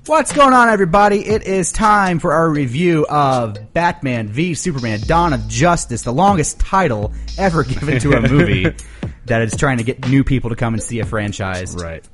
What's going on, everybody? It is time for our review of Batman v Superman: Dawn of Justice, the longest title ever given to a movie that is trying to get new people to come and see a franchise. Right.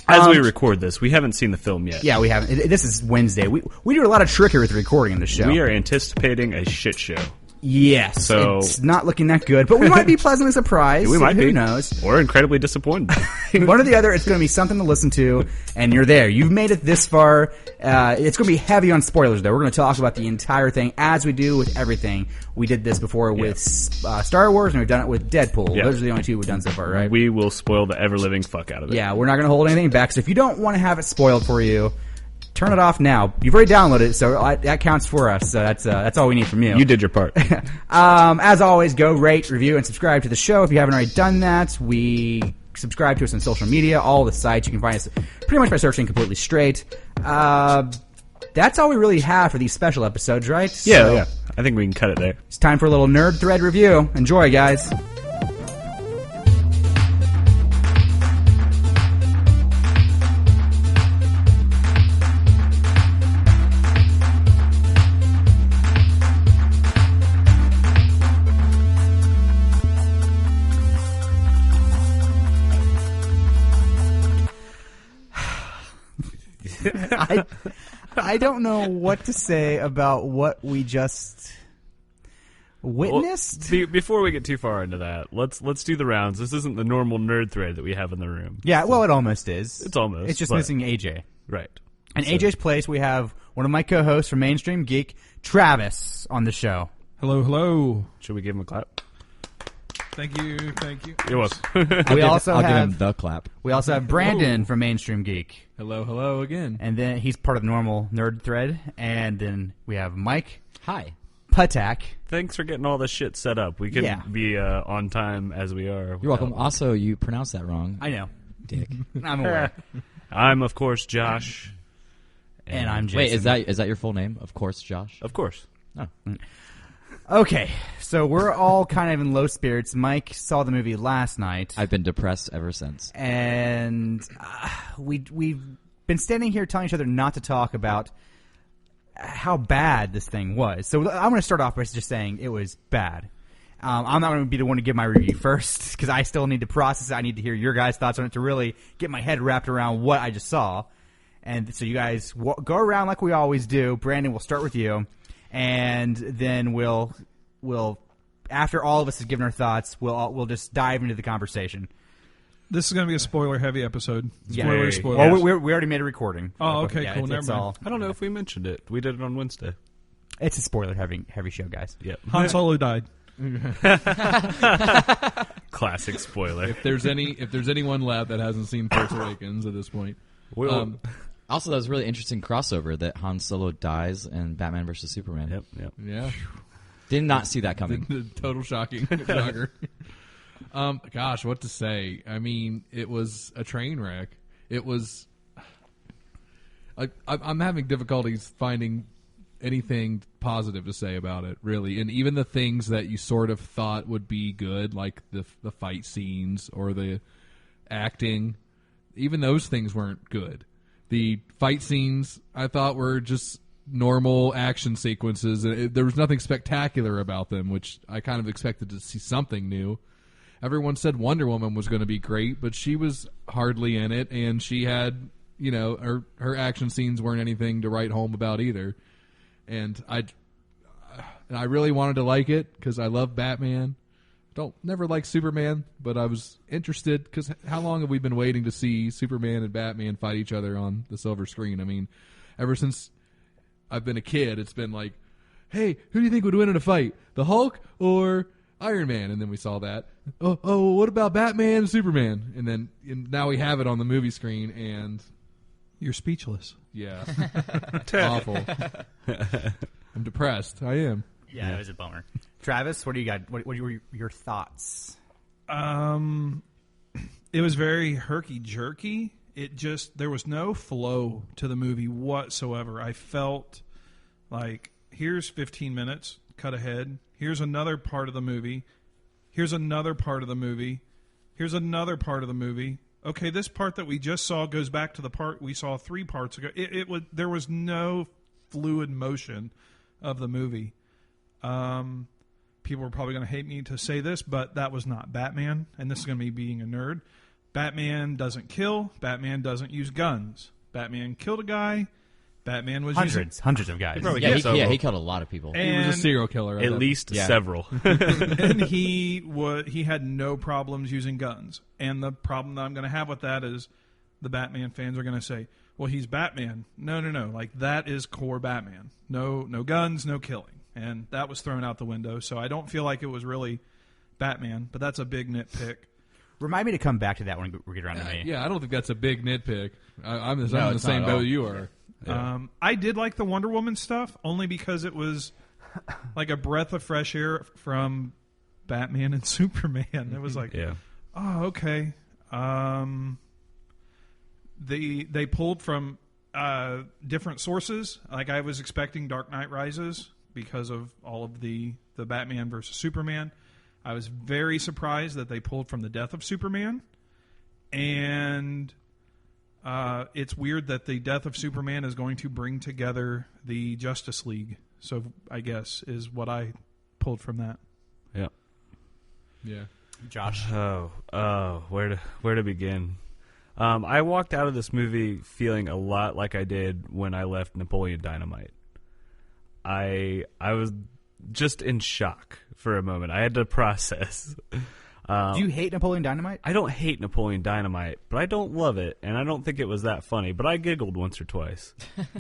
As we record this, we haven't seen the film yet. Yeah, we haven't. This is Wednesday. We do a lot of trickery with recording the show. We are anticipating a shit show. Yes, so it's not looking that good, but we might be pleasantly surprised. We might be. Who knows? Or incredibly disappointed. One or the other, it's going to be something to listen to, and you're there. You've made it this far. It's going to be heavy on spoilers, though. We're going to talk about the entire thing, as we do with everything. We did this before with Star Wars, and we've done it with Deadpool. Yeah. Those are the only two we've done so far, right? We will spoil the ever-living fuck out of it. Yeah, we're not going to hold anything back, so if you don't want to have it spoiled for you, turn it off now. You've already downloaded it, so that counts for us. So that's all we need from you. You did your part. As always, go rate, review, and subscribe to the show if you haven't already done that. Subscribe to us on social media, all the sites. You can find us pretty much by searching Completely Straight. That's all we really have for these special episodes, right? Yeah. I think we can cut it there. It's time for a little Nerd Thread review. Enjoy, guys. I don't know what to say about what we just witnessed. Well, before we get too far into that, let's do the rounds. This isn't the normal nerd thread that we have in the room. Yeah, well, it almost is. It's almost. It's just missing AJ. Right. In AJ's place, we have one of my co-hosts from Mainstream Geek, Travis, on the show. Hello, hello. Should we give him a clap? Thank you. You're welcome. I'll give him the clap. We also have Brandon from Mainstream Geek. Hello again. And then he's part of the normal nerd thread. And then we have Mike. Hi. Patak. Thanks for getting all this shit set up. We can be on time as we are. You're welcome. Also, you pronounced that wrong. I know. Dick. I'm aware. I'm, of course, Josh. And I'm Jason. Wait, is that your full name? Of course, Josh? Of course. Oh. Okay, so we're all kind of in low spirits. Mike saw the movie last night. I've been depressed ever since. And we've been standing here telling each other not to talk about how bad this thing was. So I'm going to start off by just saying it was bad. I'm not going to be the one to give my review first because I still need to process it. I need to hear your guys' thoughts on it to really get my head wrapped around what I just saw. And so you guys go around like we always do. Brandon, we'll start with you. And then we'll after all of us have given our thoughts, we'll just dive into the conversation. This is going to be a spoiler-heavy episode. Spoilers. Spoilers. Well, we already made a recording. Oh, okay, cool. Never mind. I don't know if we mentioned it. We did it on Wednesday. It's a spoiler-heavy show, guys. Yep. Han Solo died. Classic spoiler. If there's anyone left that hasn't seen Force Awakens at this point. Also, that was a really interesting crossover that Han Solo dies in Batman vs. Superman. Yep. Yeah. Did not see that coming. Total shocking. Shocker. Gosh, what to say? I mean, it was a train wreck. It was... I'm having difficulties finding anything positive to say about it, really. And even the things that you sort of thought would be good, like the fight scenes or the acting, even those things weren't good. The fight scenes, I thought, were just normal action sequences. There was nothing spectacular about them, which I kind of expected to see something new. Everyone said Wonder Woman was going to be great, but she was hardly in it, and she had, her action scenes weren't anything to write home about either. And I really wanted to like it because I love Batman. Never liked Superman, but I was interested because how long have we been waiting to see Superman and Batman fight each other on the silver screen? I mean, ever since I've been a kid, it's been like, hey, who do you think would win in a fight, the Hulk or Iron Man? And then we saw that. Oh, what about Batman and Superman? And now we have it on the movie screen, and you're speechless. Yeah, awful. I'm depressed. I am. Yeah, it was a bummer. Travis, what do you got? What were your thoughts? It was very herky-jerky. There was no flow to the movie whatsoever. I felt like, here's 15 minutes, cut ahead. Here's another part of the movie. Here's another part of the movie. Here's another part of the movie. okay, this part that we just saw goes back to the part we saw 3 parts ago. There was no fluid motion of the movie. People are probably going to hate me to say this, but that was not Batman, and this is going to be being a nerd. Batman doesn't kill. Batman doesn't use guns. Batman killed a guy. Batman was hundreds of guys. He killed a lot of people. And He was a serial killer. At least several. and he had no problems using guns. And the problem that I'm going to have with that is the Batman fans are going to say, well, he's Batman. No. Like, that is core Batman. No guns, no killing. And that was thrown out the window. So I don't feel like it was really Batman, but that's a big nitpick. Remind me to come back to that when we get around to me. Yeah, I don't think that's a big nitpick. I'm in it's the not same at boat all. you are. Yeah. I did like the Wonder Woman stuff only because it was like a breath of fresh air from Batman and Superman. It was like, Yeah. oh, okay. They pulled from different sources. Like, I was expecting Dark Knight Rises because of all of the Batman versus Superman. I was very surprised that they pulled from the death of Superman. And it's weird that the death of Superman is going to bring together the Justice League. So I guess is what I pulled from that. Yeah. Yeah. Josh. Oh, where to begin? I walked out of this movie feeling a lot like I did when I left Napoleon Dynamite. I was just in shock for a moment. I had to process. Do you hate Napoleon Dynamite? I don't hate Napoleon Dynamite, but I don't love it, and I don't think it was that funny, but I giggled once or twice.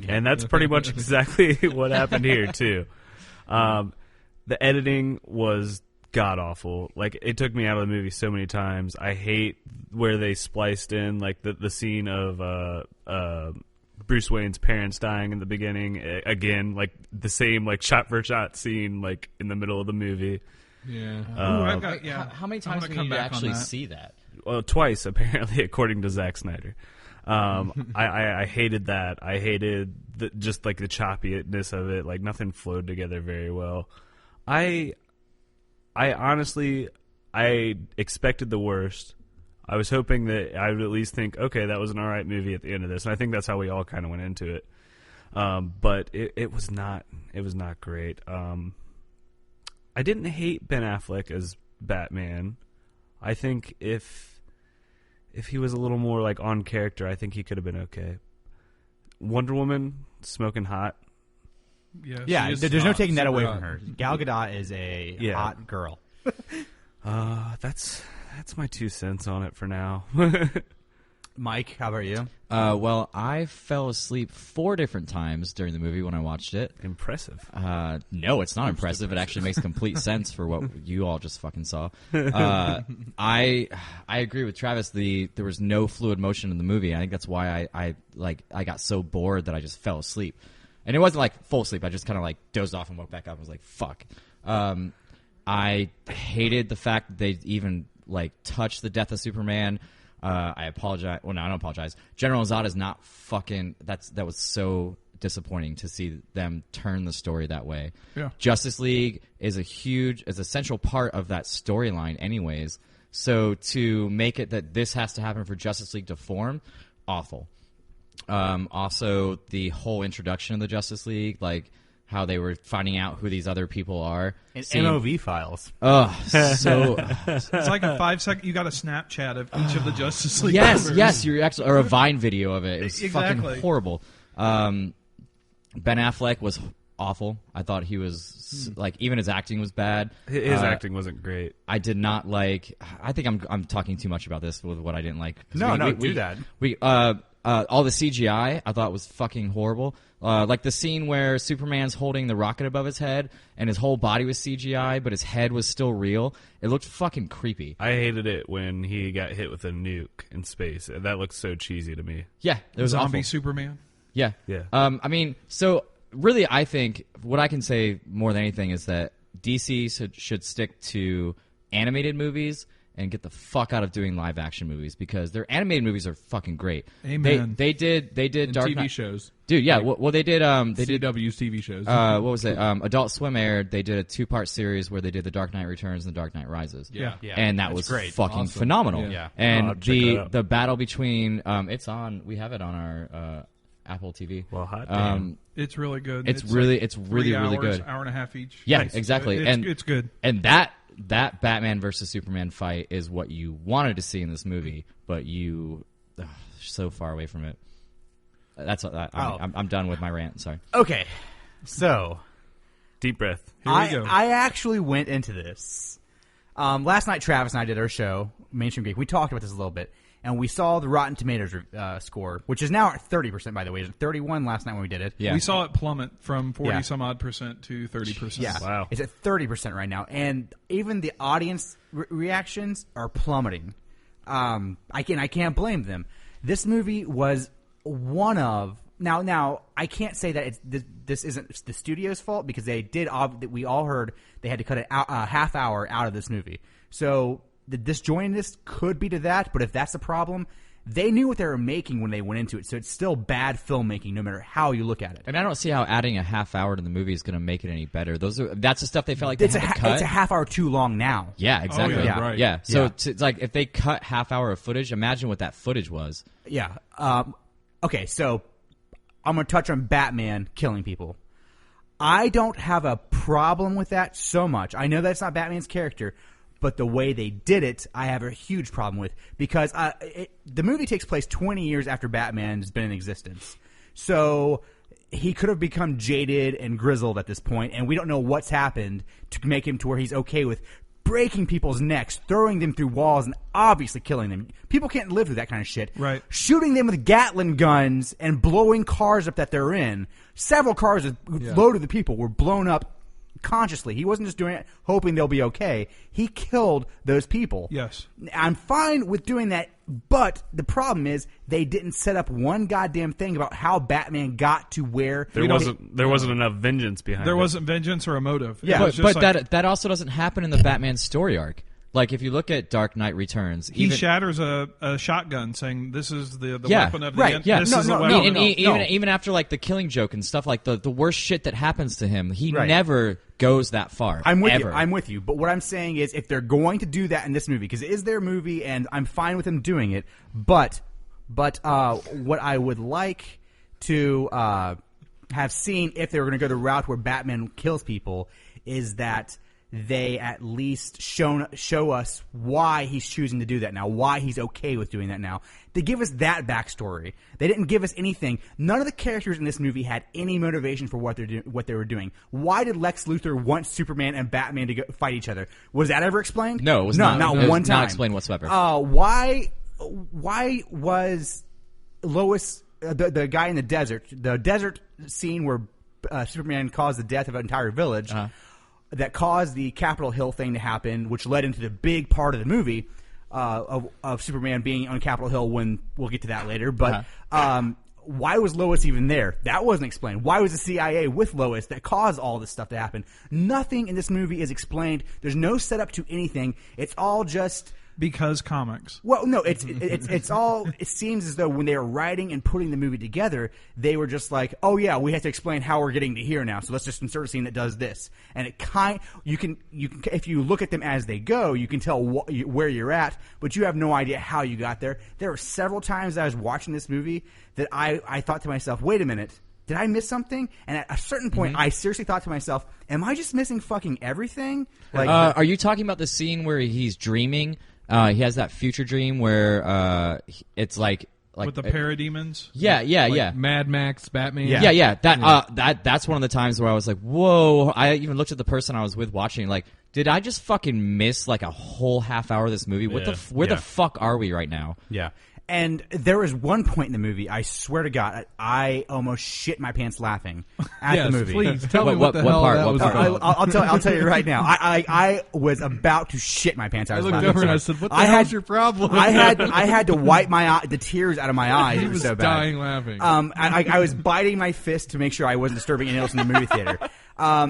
And that's pretty much exactly what happened here, too. The editing was god-awful. Like, it took me out of the movie so many times. I hate where they spliced in, like, the scene of Bruce Wayne's parents dying in the beginning. Again, like, the same, like, shot-for-shot scene, like, in the middle of the movie. Yeah. How many I'm times gonna do come you back on actually that. see that? Well, twice, apparently, according to Zack Snyder. I hated that. I hated just, like, the choppiness of it. Like, nothing flowed together very well. I honestly, I expected the worst. I was hoping that I would at least think, okay, that was an all right movie at the end of this. And I think that's how we all kind of went into it. But it was not great. I didn't hate Ben Affleck as Batman. I think if he was a little more like on character, I think he could have been okay. Wonder Woman, smoking hot. Yeah, there's no taking that away super from her. Gal Gadot is a hot girl. That's my 2 cents on it for now. Mike, how about you? Well, I fell asleep 4 different times during the movie when I watched it. Impressive. No, it's not impressive. It actually makes complete sense for what you all just fucking saw. I agree with Travis. There was no fluid motion in the movie. I think that's why I got so bored that I just fell asleep. And it wasn't like full sleep. I just kind of like dozed off and woke back up and was like, fuck. I hated the fact that they even like touched the death of Superman. I apologize. Well, no, I don't apologize. General Zod is not fucking. That was so disappointing to see them turn the story that way. Yeah. Justice League is a central part of that storyline, anyways. So to make it that this has to happen for Justice League to form, awful. Also, the whole introduction of the Justice League, like how they were finding out who these other people are. And MOV files. Oh, so It's like a 5-second. You got a Snapchat of each of the Justice League. yes, members. yes, you're actually or a Vine video of it. It was Exactly. fucking horrible. Ben Affleck was awful. I thought he was like even his acting was bad. His acting wasn't great. I did not like. I think I'm talking too much about this with what I didn't like. 'Cause do that. All the CGI I thought was fucking horrible. Like the scene where Superman's holding the rocket above his head and his whole body was CGI, but his head was still real. It looked fucking creepy. I hated it when he got hit with a nuke in space. That looked so cheesy to me. Yeah, it was Zombie awful. Superman. Yeah. Yeah. I mean, so really, I think what I can say more than anything is that DC should stick to animated movies and get the fuck out of doing live action movies because their animated movies are fucking great. Amen. They did And Dark TV Knight shows. Dude, yeah. Well, they did. They did. CW's TV shows. What was it? Adult Swim aired. They did a 2-part series where they did The Dark Knight Returns and The Dark Knight Rises. Yeah. And that That's was great. fucking Awesome. phenomenal. Yeah. And I'll check that out. the battle between it's on. We have it on our Apple TV. Well, hot damn. It's really good. It's like really 3 really hours, good. Hour and a half each. Yeah, exactly. It's good. And that Batman versus Superman fight is what you wanted to see in this movie, but you so far away from it. That's I'm done with my rant. Sorry. Okay, so Deep breath. Here we go. I actually went into this. Last night, Travis and I did our show, Mainstream Geek. We talked about this a little bit, and we saw the Rotten Tomatoes score, which is now at 30%, by the way. It was at 31 last night when we did it. Yeah. We saw it plummet from 40 Yeah. some odd percent to 30%. Yeah. Wow. It's at 30% right now. And even the audience reactions are plummeting. I can't blame them. This movie was one of... Now, I can't say that this isn't the studio's fault because they did... we all heard they had to cut a half hour out of this movie. So the disjointedness could be to that, but if that's the problem... They knew what they were making when they went into it, so it's still bad filmmaking no matter how you look at it. And I don't see how adding a half hour to the movie is going to make it any better. That's the stuff they felt like they It's had to cut. it's a half hour too long now. Yeah, exactly. yeah, right. Yeah. So Yeah. It's like if they cut half hour of footage, imagine what that footage was. Yeah. Okay, so I'm going to touch on Batman killing people. I don't have a problem with that so much. I know that's not Batman's character, but the way they did it, I have a huge problem with because the movie takes place 20 years after Batman has been in existence. So he could have become jaded and grizzled at this point, and we don't know what's happened to make him to where he's okay with breaking people's necks, throwing them through walls, and obviously killing them. People can't live through that kind of shit. Right. Shooting them with Gatling guns and blowing cars up that they're in. Several cars loaded with people were blown up consciously. He wasn't just doing it hoping they'll be okay. He killed those people. Yes. I'm fine with doing that, but the problem is they didn't set up one goddamn thing about how Batman got to where There wasn't enough vengeance behind There it. wasn't vengeance or a motive. Yeah. It was But just like, that also doesn't happen in the Batman story arc. Like if you look at Dark Knight Returns, he even shatters a shotgun saying this is the Yeah, weapon of the right, end. yeah. This No, is no, the no, weapon. even after like the Killing Joke and stuff like the worst shit that happens to him, he Right. never goes that far. I'm with ever. you. I'm with you. But what I'm saying is, if they're going to do that in this movie, because it is their movie, and I'm fine with them doing it, but what I would like to have seen if they were going to go the route where Batman kills people is that they at least show us why he's choosing to do that now, why he's okay with doing that now. They give us that backstory. They didn't give us anything. None of the characters in this movie had any motivation for what they were doing. Why did Lex Luthor want Superman and Batman to go fight each other? Was that ever explained? No, it was not. Not It was one time. not explained whatsoever. Why was Lois the guy in the desert scene where Superman caused the death of an entire village? That caused the Capitol Hill thing to happen, which led into the big part of the movie of Superman being on Capitol Hill. When we'll get to that later, but why was Lois even there? That wasn't explained. Why was the CIA with Lois that caused all this stuff to happen? Nothing in this movie is explained. There's no setup to anything. It's all just. Because comics. Well, no, it's all. It seems as though when they were writing and putting the movie together, they were just like, "Oh yeah, we have to explain how we're getting to here now. So let's just insert a scene that does this." And you can if you look at them as they go, you can tell where you're at, but you have no idea how you got there. There were several times I was watching this movie that I thought to myself, "Wait a minute." Did I miss something? And at a certain point, I seriously thought to myself, "Am I just missing fucking everything?" Like, are you talking about the scene where he's dreaming? He has that future dream where it's like With the parademons. Yeah. Mad Max, Batman. Yeah. That's one of the times where I was like, whoa. I even looked at the person I was with watching, like, did I just fucking miss like a whole half hour of this movie? Where the fuck are we right now? Yeah. And there was one point in the movie, I swear to God, I almost shit my pants laughing at Yes, the movie. please tell me What what the hell part? that What was part? about. I'll tell you right now. I was about to shit my pants. I was looked laughing over so and I hard. said, "What the hell's your problem?" I had to wipe the tears out of my eyes. He It was was so bad. dying laughing. I was biting my fist to make sure I wasn't disturbing anyone else in the movie theater.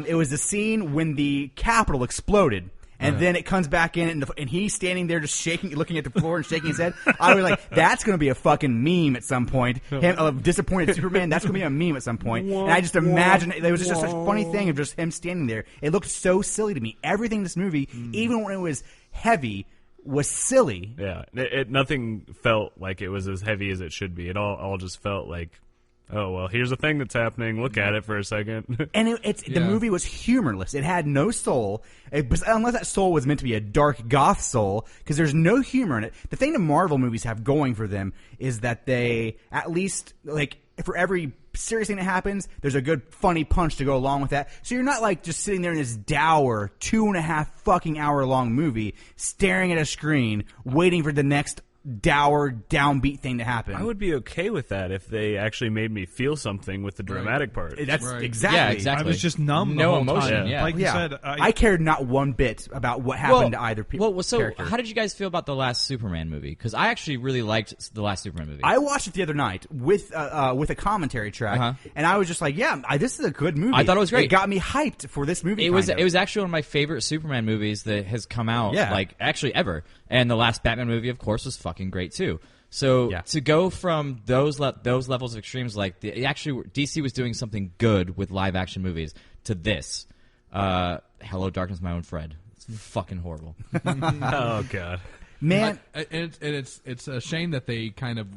It was the scene when the Capitol exploded. and then it comes back in, and he's standing there just shaking, looking at the floor and shaking his head. I was like, that's going to be a fucking meme at some point. Him, a disappointed Superman, that's going to be a meme at some point. And I just imagine it was just such a funny thing of just him standing there. It looked so silly to me. Everything in this movie, even when it was heavy, was silly. Yeah, nothing felt like it was as heavy as it should be. It all just felt like, oh, well, here's a thing that's happening. Look at it for a second. And the movie was humorless. It had no soul, unless that soul was meant to be a dark goth soul, because there's no humor in it. The thing the Marvel movies have going for them is that they, at least, like, for every serious thing that happens, there's a good funny punch to go along with that. So you're not like just sitting there in this dour 2.5 fucking hour long movie staring at a screen waiting for the next dour downbeat thing to happen. I would be okay with that if they actually made me feel something with the dramatic part. That's Right. exactly. Yeah, exactly. I was just numb. No the whole emotion, time. yeah. Like you said, I cared not one bit about what happened to either So character. how did you guys feel about the last Superman movie? Because I actually really liked the last Superman movie. I watched it the other night with a commentary track, Uh-huh. and I was just like, "Yeah, this is a good movie." I thought it was great. It got me hyped for this movie. It was kind of. it was actually one of my favorite Superman movies that has come out, Yeah. like actually ever. And the last Batman movie, of course, was fucking great too. So Yeah. to go from those levels of extremes, like DC was doing something good with live action movies, to this, Hello Darkness, My Own Fred. It's fucking horrible. Oh, God. Man, And it's a shame that they kind of,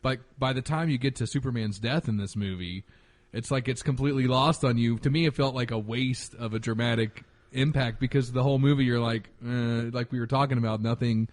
like, by the time you get to Superman's death in this movie, it's like it's completely lost on you. To me, it felt like a waste of a dramatic impact, because the whole movie you're like we were talking about, nothing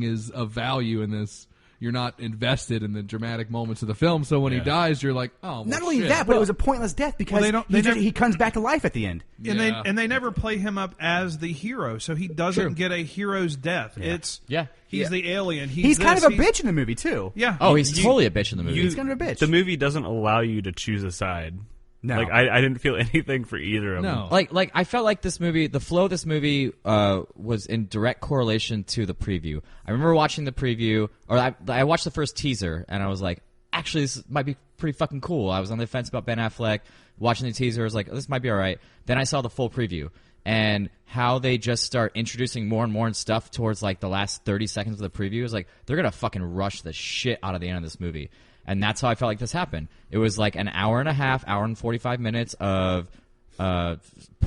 is of value in this. You're not invested in the dramatic moments of the film. So when he dies, you're like, oh, well, not only shit. that, but it was a pointless death because he comes back to life at the end. And Yeah. they never play him up as the hero, so he doesn't True. get a hero's death. Yeah. It's Yeah. he's the alien. He's kind this, of a he's- bitch in the movie too. Yeah. Oh, he's totally a bitch in the movie. He's kind of a bitch. The movie doesn't allow you to choose a side. No. Like, I didn't feel anything for either of them. No. Like I felt like this movie, the flow of this movie was in direct correlation to the preview. I remember watching the preview, or I watched the first teaser, and I was like, actually, this might be pretty fucking cool. I was on the fence about Ben Affleck. Watching the teaser, I was like, this might be all right. Then I saw the full preview, and how they just start introducing more and more stuff towards like the last 30 seconds of the preview. Is like, they're gonna fucking rush the shit out of the end of this movie. And that's how I felt like this happened. It was like an hour and a half, hour and 45 minutes of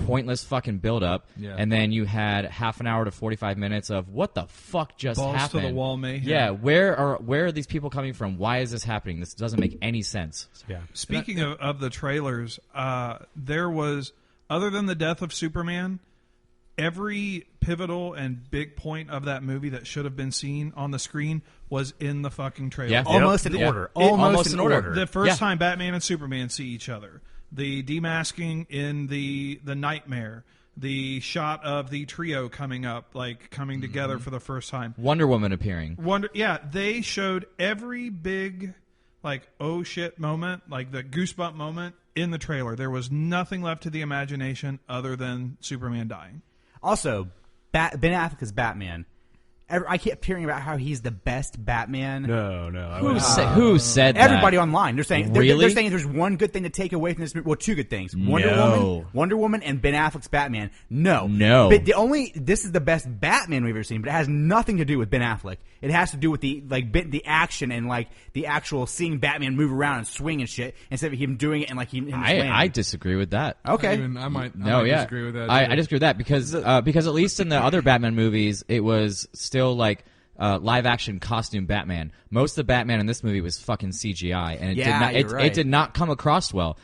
pointless fucking build-up. Yeah. And then you had half an hour to 45 minutes of what the fuck just Balls to happened. the wall mayhem. Yeah, where are these people coming from? Why is this happening? This doesn't make any sense. Yeah. Speaking of the trailers, there was, other than the death of Superman, every pivotal and big point of that movie that should have been seen on the screen was in the fucking trailer. Yeah. Almost in Yeah. order. Almost in order. order. The first Yeah. time Batman and Superman see each other, the demasking in the nightmare, the shot of the trio coming up, like coming together for the first time. Wonder Woman appearing. They showed every big, like, oh shit moment, like the goosebump moment in the trailer. There was nothing left to the imagination other than Superman dying. Also, Ben Affleck is Batman. I kept hearing about how he's the best Batman. No. Who said that? Everybody online, they're saying Really? they're saying there's one good thing to take away from this movie. Well, two good things: Wonder Woman, and Ben Affleck's Batman. No. But this is the best Batman we've ever seen, but it has nothing to do with Ben Affleck. It has to do with the action and like the actual seeing Batman move around and swing and shit instead of him doing it and like him. I disagree with that. Okay. I might disagree with that. I disagree with that because at least in the other Batman movies, it was still like live action costume Batman. Most of the Batman in this movie was fucking CGI, and it did not come across well.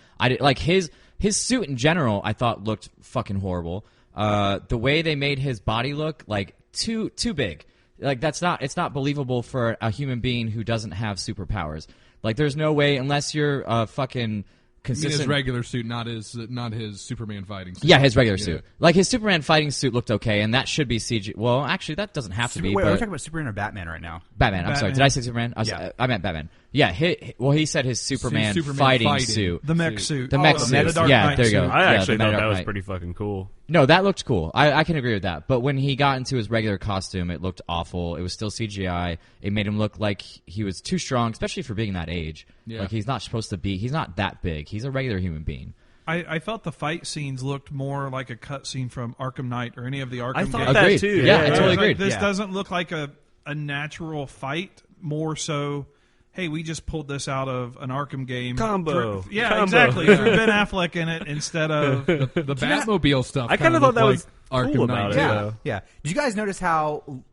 His suit in general, I thought looked fucking horrible. The way they made his body look like too big. Like it's not believable for a human being who doesn't have superpowers. Like there's no way unless you're fucking consistent. his regular suit, not his Superman fighting suit. Yeah, his regular suit. Like his Superman fighting suit looked okay, and that should be CG. Well, actually, that doesn't have to be. Wait, but we're talking about Superman or Batman right now? Batman. I'm sorry. Did I say Superman? I meant Batman. Yeah. He said his Superman fighting suit. The mech suit. The mech The suit. Dark Yeah, Knight there you go. suit. I actually the thought Dark that was Knight. pretty fucking cool. No, that looked cool. I can agree with that. But when he got into his regular costume, it looked awful. It was still CGI. It made him look like he was too strong, especially for being that age. Yeah. Like he's not supposed to be. He's not that big. He's a regular human being. I felt the fight scenes looked more like a cutscene from Arkham Knight or any of the Arkham I thought games. that Agreed. too. Yeah, I totally Like, agreed. this Yeah. doesn't look like a natural fight. More so, hey, we just pulled this out of an Arkham game. Combo. Yeah, Combo. exactly. Threw Ben Affleck in it instead of. The Batmobile stuff. I kind of thought that was Arkham cool Knight. about it. Yeah, Yeah. yeah. Did you guys notice how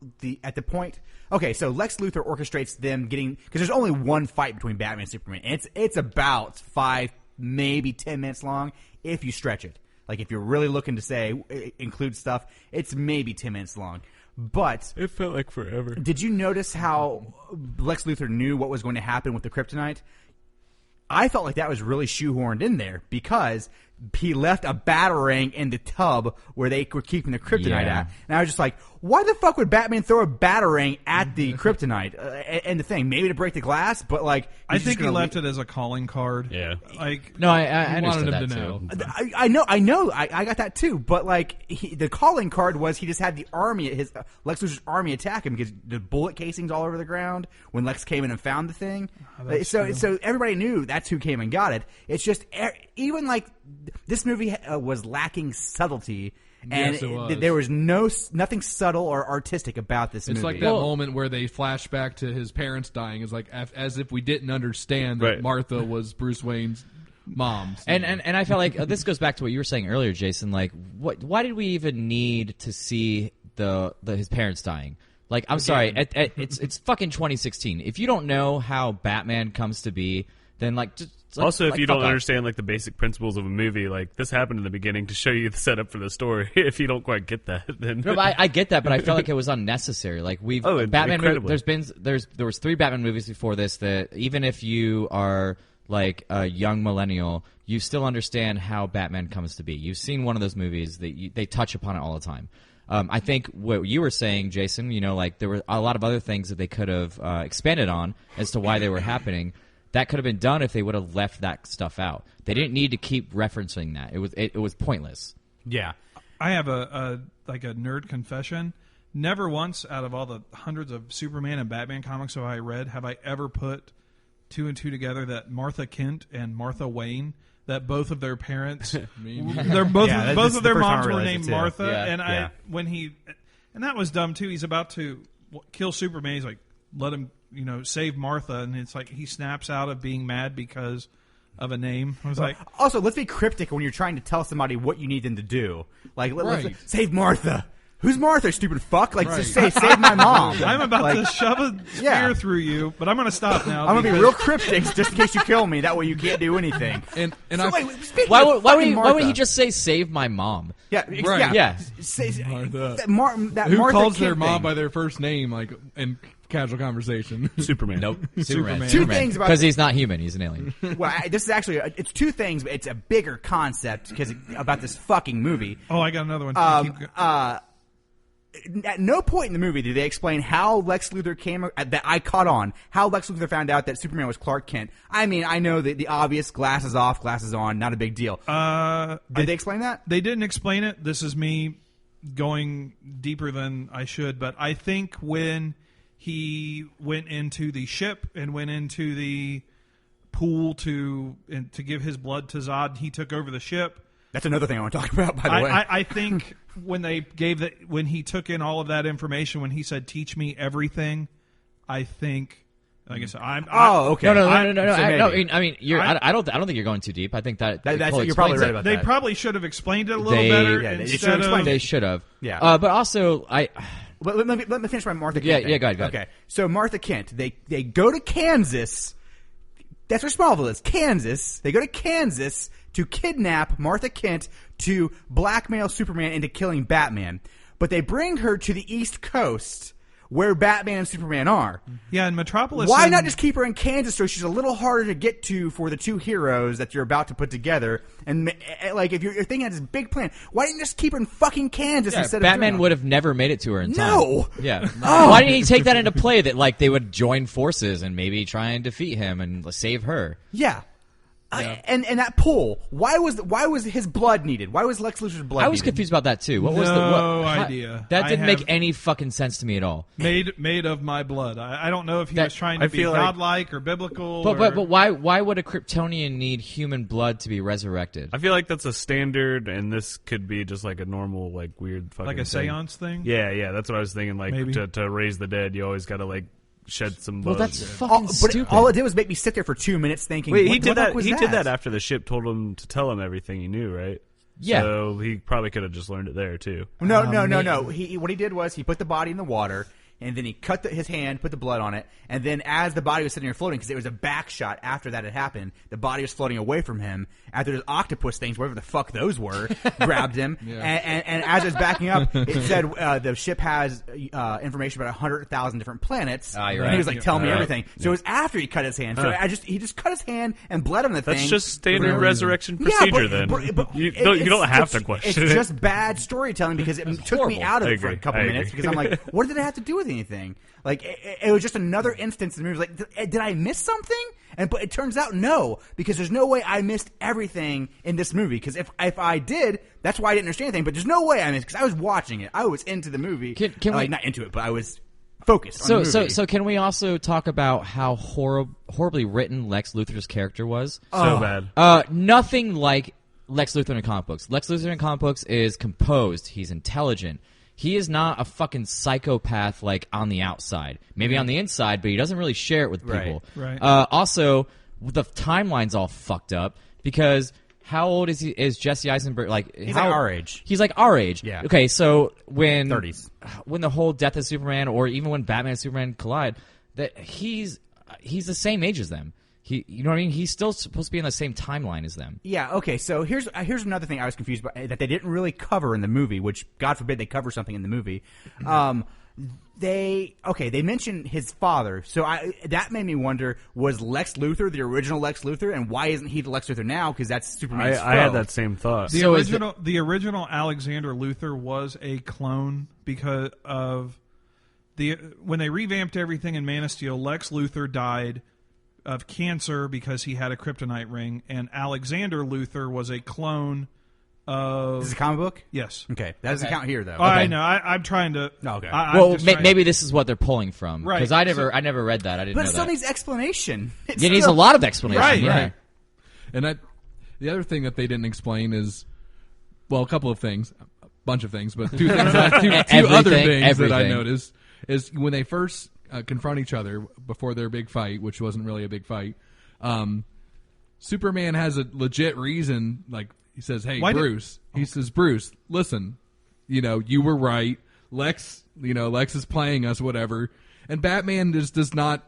at the point? Okay, so Lex Luthor orchestrates them getting because there's only one fight between Batman and Superman. And it's about 5, maybe 10 minutes long if you stretch it. Like if you're really looking to say include stuff, it's maybe 10 minutes long. But It felt like forever. did you notice how Lex Luthor knew what was going to happen with the kryptonite? I felt like that was really shoehorned in there because he left a batarang in the tub where they were keeping the kryptonite Yeah. at. And I was just like, why the fuck would Batman throw a batarang at the kryptonite? And the thing, maybe to break the glass, but like... I think he left it as a calling card. Yeah. Like, No, I He wanted understood him that to too. know. I know, I got that too. But like, the calling card was he just had the army, his Lex Luthor's army attack him because the bullet casings all over the ground when Lex came in and found the thing. So everybody knew that's who came and got it. It's just even like this movie was lacking subtlety. And Yes, it was. there was nothing subtle or artistic about this movie. It's like that moment where they flash back to his parents dying. It's like as if we didn't understand that Right. Martha was Bruce Wayne's mom. And I felt like this goes back to what you were saying earlier, Jason. Like, why did we even need to see his parents dying? Like, I'm sorry, it's fucking 2016. If you don't know how Batman comes to be, then like just Also, if like, you fuck don't off. understand like the basic principles of a movie, like this happened in the beginning to show you the setup for the story. If you don't quite get that, then No, but I get that, but I felt like it was unnecessary. Like Batman incredibly. there was 3 Batman movies before this that even if you are like a young millennial, you still understand how Batman comes to be. You've seen one of those movies that they touch upon it all the time. I think what you were saying, Jason, like there were a lot of other things that they could have expanded on as to why they were happening. That could have been done if they would have left that stuff out. They didn't need to keep referencing that. It was pointless. yeah. I have a nerd confession. Never once out of all the hundreds of Superman and Batman comics that I read have I ever put 2 and 2 together that Martha Kent and Martha Wayne, that both of their parents, they're both Yeah, both that's of the their first time I moms were realized named it, too. Martha, Yeah. and that was dumb too. He's about to kill Superman. He's like, let him, save Martha, and it's like he snaps out of being mad because of a name. I was like, Also, let's be cryptic when you're trying to tell somebody what you need them to do. Like, let's Right. save Martha. Who's Martha, stupid fuck? Like, Right. just say, save my mom. I'm about Like, to shove a spear yeah. through you, but I'm going to stop now. I'm gonna be because- real cryptic just in case you kill me. That way you can't do anything. And So I wait, speaking Why of would fucking why would he Martha- just say "save my mom"? Yeah, Right. Yeah. Martha. That who Martha calls Kent their mom thing. by their first name like in casual conversation? Superman. Nope. Superman. Two things about because he's not human. He's an alien. Well, this is actually it's 2 things, but it's a bigger concept because about this fucking movie. Oh, I got another one. Keep At no point in the movie did they explain how Lex Luthor came that I caught on. How Lex Luthor found out that Superman was Clark Kent. I mean, I know the obvious glasses off, glasses on, not a big deal. Did they explain that? They didn't explain it. This is me going deeper than I should, but I think when he went into the ship and went into the pool to give his blood to Zod, he took over the ship. That's another thing I want to talk about. By the way, I think when he took in all of that information, when he said, "Teach me everything," I think, like I said, okay. No. So I maybe. mean, I don't think you're going too deep. I think that That's- fully you're probably explains right it. about They that. probably should have explained it a little They- better Yeah, they should instead explain of. They should have. Yeah. But also, Let me finish my Martha Kent. Yeah, thing. yeah, go ahead. Okay, so Martha Kent, they go to Kansas. That's where Smallville is. Kansas. They go to Kansas to kidnap Martha Kent to blackmail Superman into killing Batman. But they bring her to the East Coast where Batman and Superman are. Yeah, in Metropolis. Why and- not just keep her in Kansas so she's a little harder to get to for the 2 heroes that you're about to put together? And like, if you're thinking of this big plan, why didn't you just keep her in fucking Kansas instead of Batman doing would have never made it to her in time. No. Yeah. Why didn't he take that into play that like they would join forces and maybe try and defeat him and save her? Yeah. And that pool, why was his blood needed? Why was Lex Luthor's blood I was needed? confused about that too. What was No how- idea. That I didn't make have- any fucking sense to me at all. Made of my blood. I don't know if he That- was trying to I be feel like- godlike or biblical. But why would a Kryptonian need human blood to be resurrected? I feel like that's a standard, and this could be just like a normal, like weird fucking like a thing. seance thing. Yeah, that's what I was thinking. Like Maybe. to raise the dead, you always got to like shed some Well, blood. that's fucking But stupid. all it did was make me sit there for 2 minutes thinking. Wait, what he the did fuck that. was He did that after the ship told him to tell him everything he knew, right? Yeah. So he probably could have just learned it there too. No. What he did was he put the body in the water, and then he cut his hand, put the blood on it, and then as the body was sitting there floating, because it was a back shot after that had happened, the body was floating away from him. After those octopus things, whatever the fuck those were, grabbed him, and as it was backing up, it said the ship has information about 100,000 different planets. Ah, you're and he right. was like, "Tell me Right. everything." So it was after he cut his hand. So he just cut his hand and bled on the thing. That's just standard for- resurrection Yeah, procedure. but You it's don't have just- to question It's it. just bad storytelling because it took me horrible. out of I it for a agree. couple I minutes agree. because I'm like, what did it have to do with anything? Like, it was just another instance in the movie. Like, did I miss something? But it turns out no, because there's no way I missed everything in this movie. Because if I did, that's why I didn't understand anything. But there's no way I missed because I was watching it. I was into the movie. Can like, we- not into it, but I was focused on the movie. So can we also talk about how horribly written Lex Luthor's character was? So bad. Nothing like Lex Luthor in comic books. Lex Luthor in comic books is composed. He's intelligent. He is not a fucking psychopath like on the outside. Maybe on the inside, but he doesn't really share it with people. Right. Also, the timeline's all fucked up because how old is he? Is Jesse Eisenberg like? He's like our age. He's like our age. Yeah. Okay, so when 30s. when the whole Death of Superman, or even when Batman and Superman collide, that he's the same age as them. You know what I mean? He's still supposed to be in the same timeline as them. Yeah, okay, so here's another thing I was confused about that they didn't really cover in the movie, which, God forbid, they cover something in the movie. They mentioned his father, so that made me wonder, was Lex Luthor the original Lex Luthor, and why isn't he the Lex Luthor now, because that's Superman's I had foe? that same thought. The So is the original Alexander Luthor was a clone because of when they revamped everything in Man of Steel. Lex Luthor died of cancer because he had a kryptonite ring, and Alexander Luthor was a clone of. This is a comic book? Yes. Okay, that doesn't count here, though. I know. I'm trying to. Oh, okay. I'm Well, just trying- maybe this is what they're pulling from Right. because I never read that. I didn't But know it still that. needs explanation. It needs a lot of explanation. Right, yeah. right. And the other thing that they didn't explain is, well, a couple of things, a bunch of things, but two things, two other things that I noticed is when they first confront each other before their big fight, which wasn't really a big fight. Superman has a legit reason, like he says, "Hey, Bruce," he says, "Bruce, listen, you were right. Lex is playing us, whatever." And Batman just does not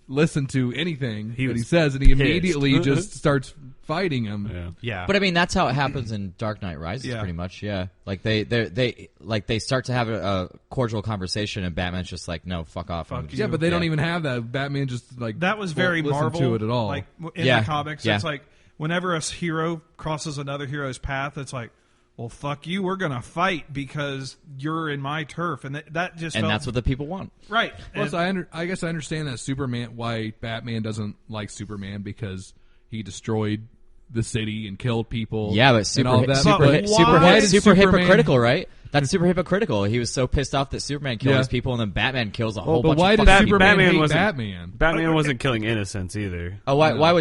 listen to anything that he says, and he immediately just starts fighting him. Yeah. But I mean, that's how it happens in Dark Knight Rises, Yeah. pretty much. Yeah, like they start to have a cordial conversation, and Batman's just like, "No, fuck off." Fuck Yeah, but they don't even have that. Batman just like that was very won't listen Marvel to it at all. Like in Yeah. the comics, Yeah. it's like whenever a hero crosses another hero's path, it's like, well, fuck you. We're gonna fight because you're in my turf, and that just and felt, that's what the people want. right. Plus, And- I guess I understand that why Batman doesn't like Superman because he destroyed the city and killed people. Yeah, but and super all that. But why did super Superman- hypocritical, right? That's super hypocritical. He was so pissed off that Superman killed Yeah. his people, and then Batman kills a whole But bunch why of did fucking Superman Batman hate wasn't- Batman? Batman wasn't killing innocents either. Oh, why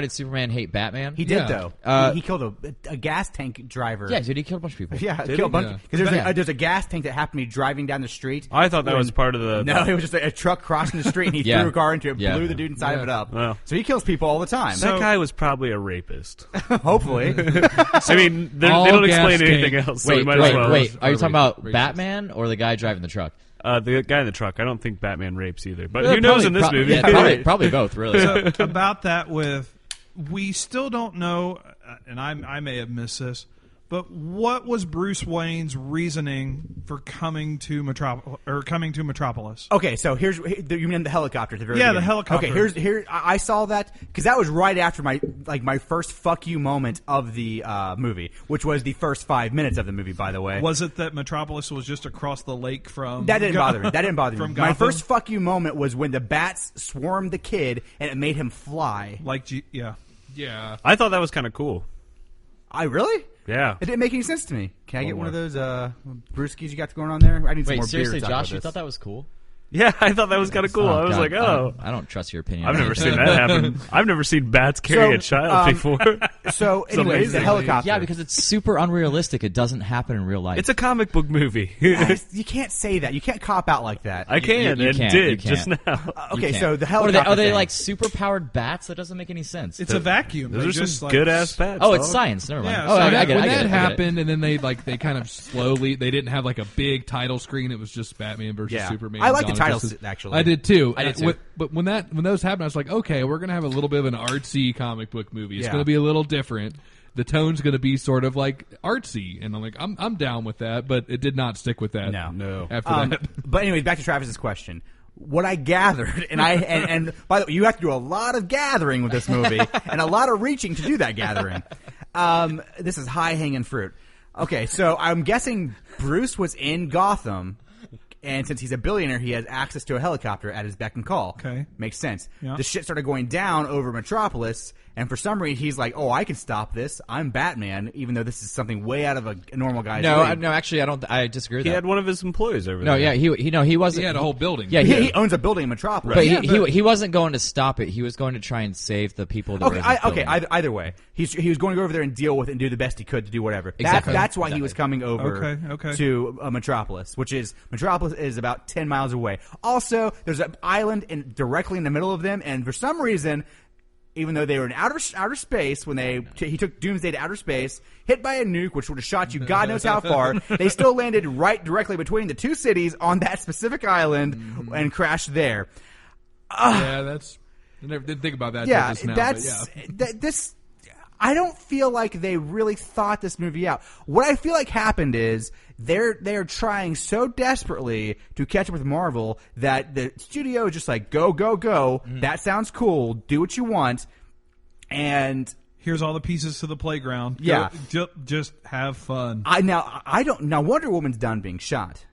did Superman hate Batman? He did, Yeah. though. He killed a gas tank driver. Yeah, dude, he killed a bunch of people. Yeah, Did killed a he? bunch. Yeah. Because Yeah. there's a gas tank that happened to be driving down the street. I thought that was part of the. No, it was just a truck crossing the street, and he Yeah. threw a car into it, Yeah. blew the dude inside of Yeah. it up. Wow. So he kills people all the time. That guy was probably a rapist. Hopefully. I mean, they All don't gas explain anything tank. else, so we Wait, might as well. wait. Are you talking about Racist. Batman or the guy driving the truck? The guy in the truck. I don't think Batman rapes either, but Yeah, who knows probably- in this pro- movie? Yeah, probably both, really. so about that we still don't know, and I may have missed this, but what was Bruce Wayne's reasoning for coming to Metropolis? Okay, so you mean the helicopter at the very Yeah, the beginning. helicopter. Okay, I saw that because that was right after my first fuck you moment of the movie, which was the first 5 minutes of the movie, by the way. Was it that Metropolis was just across the lake from? That didn't bother me. That didn't bother me. From My Gotham? first fuck you moment was when the bats swarmed the kid and it made him fly. Yeah. Yeah. I thought that was kind of cool. I really? Yeah. It didn't make any sense to me. Can I get one of those brewskis you got going on there? I need some Wait, more seriously, beer to talk Josh, about you this. thought that was cool? Yeah, I thought that was kind of cool. I was God, like, oh. I don't trust your opinion. I've never seen that happen. I've never seen bats carry a child before. So, anyways, the amazing. helicopter. Yeah, because it's super unrealistic. It doesn't happen in real life. It's a comic book movie. You can't say that. You can't cop out like that. I can you and can't, did you just can't. now. Okay, You so can't. the What helicopter are they thing. like super powered bats? That doesn't make any sense. It's a vacuum. Those They are just, some like, good ass bats. Oh, it's dog. science. Never mind. Yeah, Oh, so I that- get it. when I get that it, I get it. happened, and then they kind of slowly, they didn't have like a big title screen. It was just Batman versus Yeah. Superman. I like the Dawn of titles, Justice. actually. I did too. I did too. But when those happened, I was like, okay, we're gonna have a little bit of an artsy comic book movie. It's Yeah. gonna be a little different. The tone's gonna be sort of like artsy, and I'm like, I'm down with that. But it did not stick with that. No. After that, But anyway, back to Travis's question. What I gathered, and by the way, you have to do a lot of gathering with this movie, and a lot of reaching to do that gathering. This is high hanging fruit. Okay, so I'm guessing Bruce was in Gotham, and since he's a billionaire, he has access to a helicopter at his beck and call. Okay. Makes sense. Yeah. The shit started going down over Metropolis, and for some reason, he's like, "Oh, I can stop this. I'm Batman," even though this is something way out of a normal guy's No, league. no, actually, I don't. I disagree with He that. had one of his employees over No, there. yeah, he wasn't. he had a whole building. Yeah, He owns a building in Metropolis. But Yeah, he wasn't going to stop it. He was going to try and save the people that were in his building. Either way, he was going to go over there and deal with it and do the best he could to do whatever. Exactly. That's why he Exactly. was coming over Okay. to Metropolis, which is about 10 miles away. Also, there's an island directly in the middle of them, and for some reason, even though they were in outer space, when he took Doomsday to outer space, hit by a nuke, which would have shot you God knows how far, they still landed right directly between the two cities on that specific island and crashed there. yeah, that's. I never did think about that. till Yeah, just now, that's but yeah. this. I don't feel like they really thought this movie out. What I feel like happened is they're trying so desperately to catch up with Marvel that the studio is just like, go, go, go. That sounds cool. Do what you want. And Here's all the pieces to the playground. Yeah. Just have fun. now Wonder Woman's done being shot.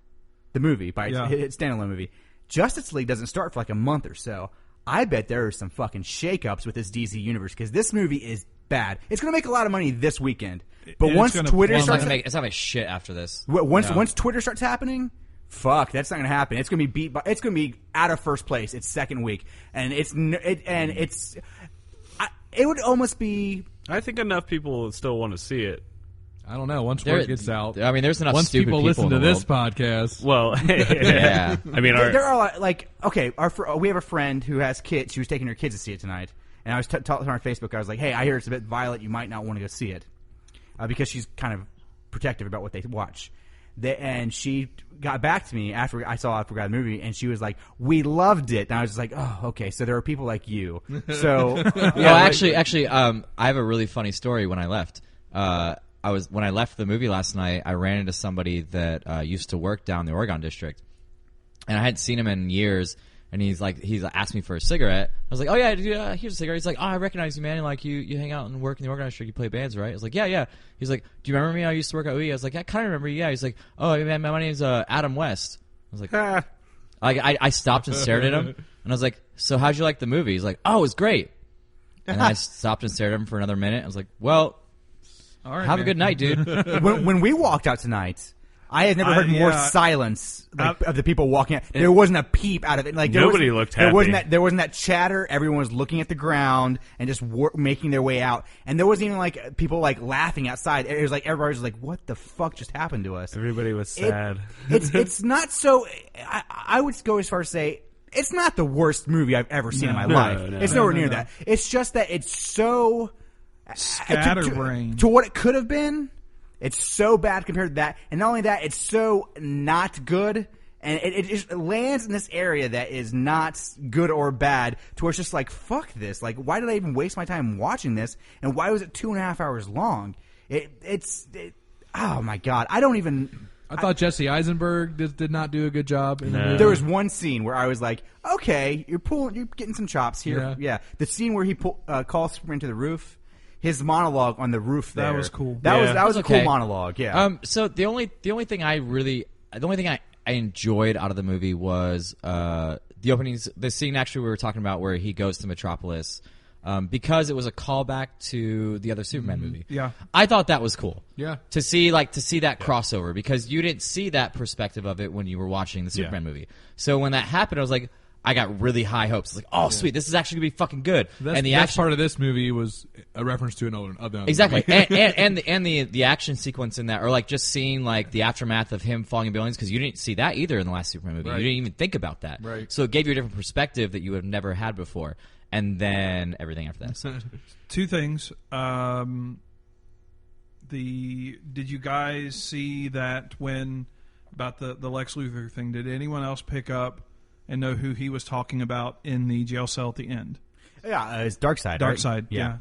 The movie, by Yeah. its standalone movie. Justice League doesn't start for like a month or so. I bet there are some fucking shakeups with this DC universe because this movie is bad. It's going to make a lot of money this weekend, but It's once gonna Twitter plummet. It's not starts, gonna make. It's not gonna make shit after this. once Twitter starts happening, fuck, that's not going to happen. It's going to be it's going to be out of first place. It's second week, and it would almost be. I think enough people still want to see it. I don't know. Once There- word gets out, I mean, there's enough once stupid people listen in to the this world. podcast, Well, Yeah. I mean, There are like okay, we have a friend who has kids. She was taking her kids to see it tonight, and I was telling her on Facebook. I was like, "Hey, I hear it's a bit violent. You might not want to go see it," because she's kind of protective about what they watch. And she got back to me after I forgot the movie, and she was like, "We loved it." And I was just like, "Oh, okay." So there are people like you. So Well, actually, I have a really funny story. When I left, when I left the movie last night, I ran into somebody that used to work down the Oregon district, and I hadn't seen him in years. And he's asked me for a cigarette. I was like, oh yeah, dude, here's a cigarette. He's like, oh, I recognize you, man. Like you hang out and work in the Oregon district. You play bands, right? I was like, yeah. He's like, do you remember me? I used to work at OE. I was like, yeah, I kind of remember you. Yeah. He's like, oh man, my name's Adam West. I was like, I stopped and stared at him, and I was like, so how'd you like the movie? He's like, oh, it was great. And then I stopped and stared at him for another minute. I was like, well, All right, have a man. good night, dude. when we walked out tonight, I had never heard more yeah. silence of the people walking out. There wasn't a peep out of it. Like Nobody looked happy. There wasn't that chatter. Everyone was looking at the ground and just making their way out. And there wasn't even like people like laughing outside. It was like everybody was like, "What the fuck just happened to us?" everybody was sad. It's not so. I would go as far as say it's not the worst movie I've ever seen in my life. It's nowhere near that. It's just that it's so Scatterbrain. to what it could have been. It's so bad compared to that, and not only that, it's so not good, and it just lands in this area that is not good or bad, to where it's just like, fuck this. Like, why did I even waste my time watching this, and why was it 2.5 hours long? Oh my god, I don't even... I thought Jesse Eisenberg did not do a good job in the movie. There was one scene where I was like, okay, you're getting some chops here. Yeah. The scene where he calls Superman to the roof, his monologue on the roof there. That was cool. That was a Okay. cool monologue, yeah. So the only thing I enjoyed out of the movie was the openings. The scene actually we were talking about where he goes to Metropolis, because it was a callback to the other Superman movie. Yeah. I thought that was cool. Yeah. To see that crossover, because you didn't see that perspective of it when you were watching the Superman movie. So when that happened, I was like, I got really high hopes. It's like, oh, sweet, this is actually gonna be fucking good. That's, and the that action part of this movie was a reference to another exactly, movie. and the action sequence in that, or like just seeing like the aftermath of him falling in buildings, because you didn't see that either in the last Superman movie. Right. You didn't even think about that. Right. So it gave you a different perspective that you would have never had before. And then everything after that. So. Two things. Did you guys see that about the Lex Luthor thing? Did anyone else pick up and know who he was talking about in the jail cell at the end? Yeah, it's Darkseid. Darkseid. Right? Yeah.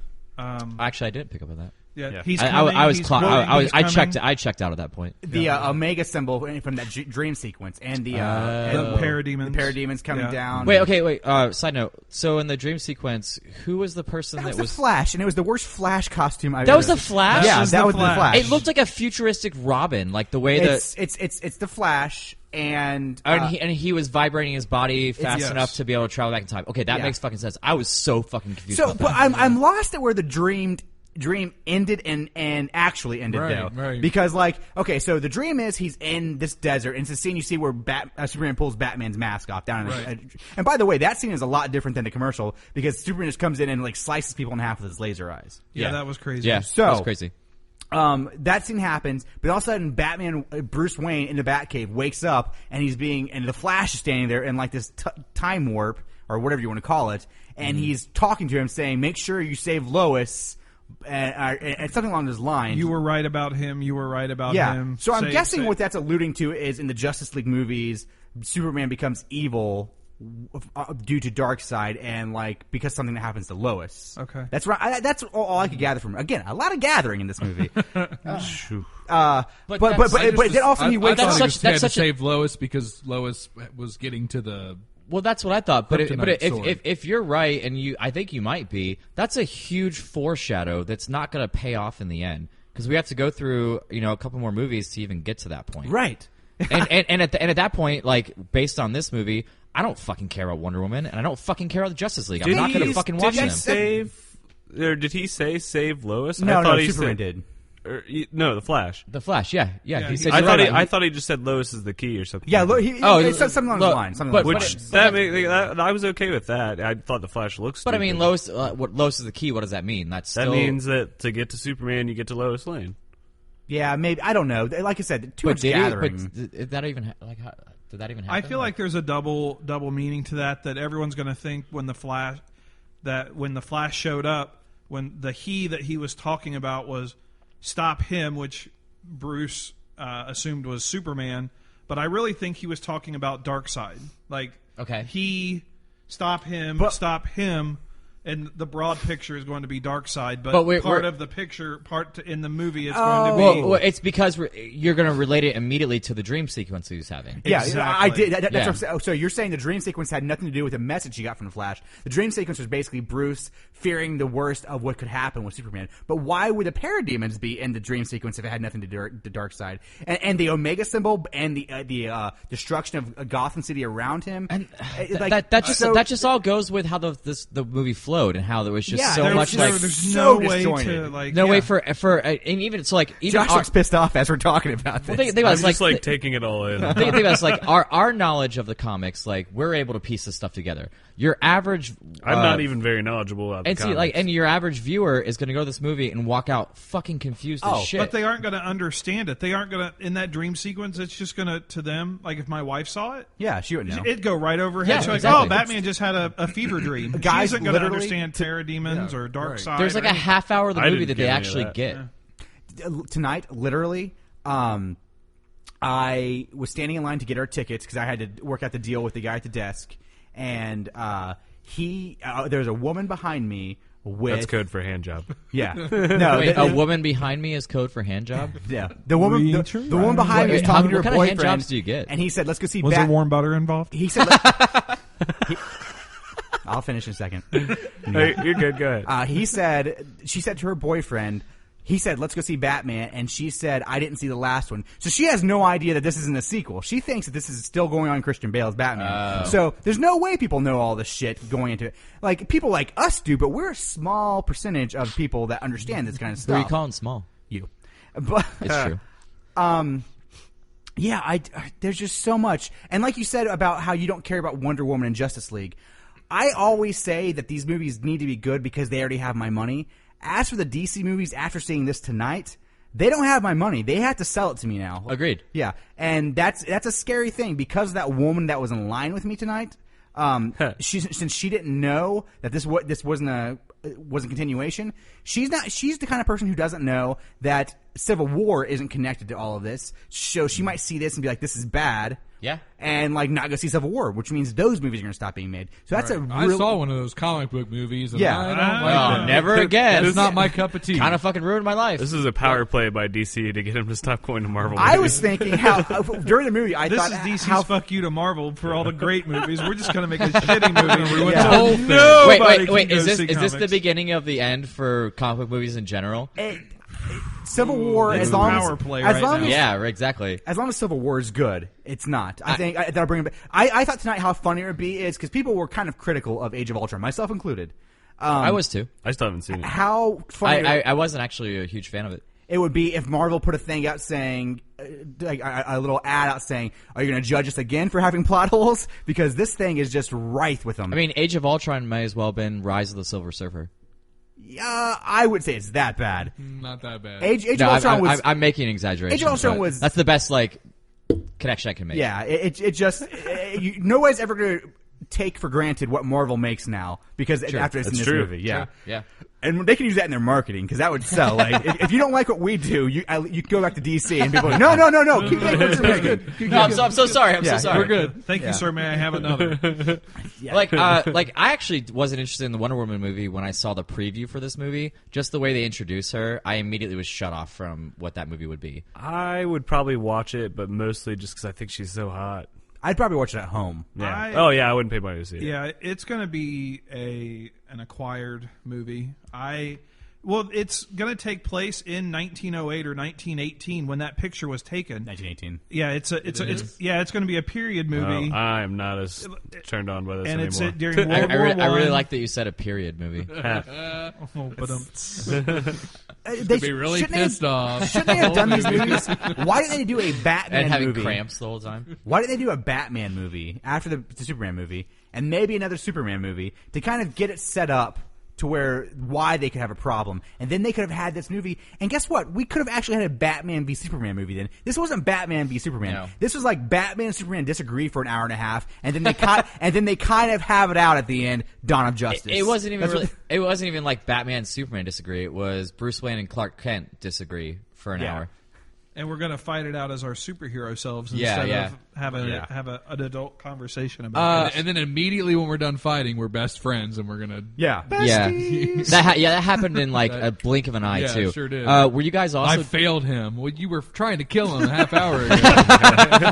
Actually, I didn't pick up on that. Yeah. Yeah. I checked out at that point. The Omega symbol from that dream sequence and the parademons coming down. Wait. Side note. So in the dream sequence, who was the person that was the Flash, and it was the worst Flash costume I've That ever was the seen. Flash? Yeah, that was the Flash. It looked like a futuristic Robin, like the way it's the Flash, and he was vibrating his body fast Yes. enough to be able to travel back in time. Okay, that Yeah. makes fucking sense. I was so fucking confused. so. about But that. I'm lost at where the dream ended and actually ended though, Right. because so the dream is he's in this desert, and it's a scene you see where Superman pulls Batman's mask off down. And by the way, that scene is a lot different than the commercial, because Superman just comes in and like slices people in half with his laser eyes. Yeah, that was crazy. Yeah, So- that was crazy. That scene happens, but all of a sudden, Bruce Wayne in the Batcave wakes up, and the Flash is standing there in like this time warp or whatever you want to call it, and he's talking to him, saying, "Make sure you save Lois," and something along those lines. You were right about him. You were right about him. So I'm guessing what that's alluding to is in the Justice League movies, Superman becomes evil due to Darkseid, and like because something that happens to Lois. Okay. That's right. That's all I could gather from. Again, a lot of gathering in this movie. But then also he wakes I up. thought he just had to such a- save Lois because Lois was getting to the. Well, that's what I thought. But Kryptonite sword. if you're right, and I think you might be, that's a huge foreshadow that's not going to pay off in the end, because we have to go through a couple more movies to even get to that point. Right. and at that point, like based on this movie, I don't fucking care about Wonder Woman, and I don't fucking care about the Justice League. I'm not going to fucking watch them. Did he say save Lois? No, I thought he Superman said, did. No, the Flash. The Flash, yeah. He said, I thought he just said Lois is the key or something. Yeah, it's something along those lines. I was okay with that. I thought the Flash looks. But I stupid. mean, Lois is the key. What does that mean? That means that to get to Superman, you get to Lois Lane. Yeah, maybe. I don't know. Like I said, too much did gathering. did that even did that even happen? I feel like there's a double meaning to that everyone's going to think when the Flash showed up, when the he that he was talking about was stop him, which Bruce assumed was Superman, but I really think he was talking about Darkseid. Like, he stop him, and the broad picture is going to be Darkseid, but part of the picture, in the movie is going to be... Well, it's because you're going to relate it immediately to the dream sequence he was having. Yeah, Exactly. I did. That's what I'm saying. So you're saying the dream sequence had nothing to do with the message he got from the Flash. The dream sequence was basically Bruce fearing the worst of what could happen with Superman. But why would the parademons be in the dream sequence if it had nothing to do with the Darkseid? And the Omega symbol and the destruction of Gotham City around him. And that just all goes with how the movie flowed, and how there was just so much like there's so no way disjointed. to no way for and even it's like even Josh looks pissed off as we're talking about this. Think about I'm just like taking it all in. think about it's like our knowledge of the comics, like we're able to piece this stuff together. Your average I'm not even very knowledgeable about the and see comics. and your average viewer is going to go to this movie and walk out fucking confused as shit. But they aren't going to understand it. They aren't going to, in that dream sequence, it's just going to them, like if my wife saw it, Yeah, she would know. it'd go right over her head. Yeah, She's like, exactly. oh, Batman just had a fever dream. She Guys, isn't going to literally, understand parademons or Darkseid. There's like or a anything. half hour of the I movie didn't that they get any of actually that. get. Tonight, literally, I was standing in line to get our tickets because I had to work out the deal with the guy at the desk, and there's a woman behind me with That's code for hand job. yeah. No, Wait, a woman behind me is code for hand job? yeah. The woman behind me was Wait, talking to her what kind of hand boyfriend. jobs do you get? And he said, "Let's go see." Was there warm butter involved? He said, I'll finish in a second. Hey, you're good. Go ahead. She said to her boyfriend, he said, let's go see Batman, and she said, I didn't see the last one. So she has no idea that this isn't a sequel. She thinks that this is still going on Christian Bale's Batman. So there's no way people know all this shit going into it. Like, people like us do, but we're a small percentage of people that understand this kind of Who stuff. are you calling small? You. But, It's true. yeah, there's just so much. And like you said about how you don't care about Wonder Woman and Justice League, I always say that these movies need to be good because they already have my money. As for the DC movies, after seeing this tonight, they don't have my money. They have to sell it to me now. Agreed. Yeah, and that's a scary thing because that woman that was in line with me tonight, since she didn't know that this wasn't continuation. She's the kind of person who doesn't know that Civil War isn't connected to all of this. So she might see this and be like, "This is bad." Yeah. And like not go see Civil War, which means those movies are going to stop being made. So that's I saw one of those comic book movies. And Yeah. I don't like that. Never again. That's not my cup of tea. Kind of fucking ruined my life. This is a power play by DC to get him to stop going to Marvel. I movies. was thinking how during the movie I This thought is DC's how fuck you to Marvel for all the great movies. We're just gonna make a shitty movie. Ruin Yeah. the whole thing. Wait. can Is go this see the comics. beginning of the end for comic book movies in general? Civil War It's as a long power as play as right long now. as Yeah, exactly. As long as Civil War is good, it's not. I think that'll bring it back. I thought tonight how funny it would be is because people were kind of critical of Age of Ultron, myself included. I was too. I still haven't seen it. How funny I wasn't actually a huge fan of it. it would be if Marvel put a thing out saying, like a little ad out saying, "Are you going to judge us again for having plot holes?" Because this thing is just rife with them. I mean, Age of Ultron may as well have been Rise of the Silver Surfer. I would say it's that bad. Not that bad. Age No, of Ultron was. I'm making an exaggeration. Age of Ultron but was- That's the best connection I can make. Yeah, it just nobody's ever going to take for granted what Marvel makes now because after it's in That's this true. movie, yeah. Yeah. And they can use that in their marketing because that would sell. Like, if you don't like what we do, you go back to DC and people are like, no, keep making what you're making. No, I'm so sorry. I'm Yeah, so sorry. We're good. Thank you, sir. May I have another? Like I actually wasn't interested in the Wonder Woman movie when I saw the preview for this movie. Just the way they introduce her, I immediately was shut off from what that movie would be. I would probably watch it, but mostly just because I think she's so hot. I'd probably watch it at home. Yeah. I I wouldn't pay money to see it. Yeah, it's going to be an acquired movie. Well, it's going to take place in 1908 or 1918 when that picture was taken. 1918. Yeah, it's going to be a period movie. I am not as turned on by this and it's anymore. set during World War I really I. like that you said a period movie. Oh, but They Be really shouldn't pissed off. Shouldn't they have done these movies? Why didn't they do a Batman And having movie? cramps the whole time. Why didn't they do a Batman movie after the Superman movie and maybe another Superman movie to kind of get it set up to why they could have a problem, and then they could have had this movie. And guess what? We could have actually had a Batman v Superman movie. Then this wasn't Batman v Superman. No. This was like Batman and Superman disagree for an hour and a half, and then they kind of have it out at the end. Dawn of Justice. It wasn't even That's really. what- It wasn't even like Batman and Superman disagree. It was Bruce Wayne and Clark Kent disagree for an Yeah. hour. and we're going to fight it out as our superhero selves Yeah, instead yeah. of have an adult conversation about And, it. and then immediately when we're done fighting, we're best friends, and we're gonna. Yeah. Yeah, that happened in like a blink of an eye Yeah, too. sure did. Were you guys I also? failed him. Well, you were trying to kill him a half hour ago.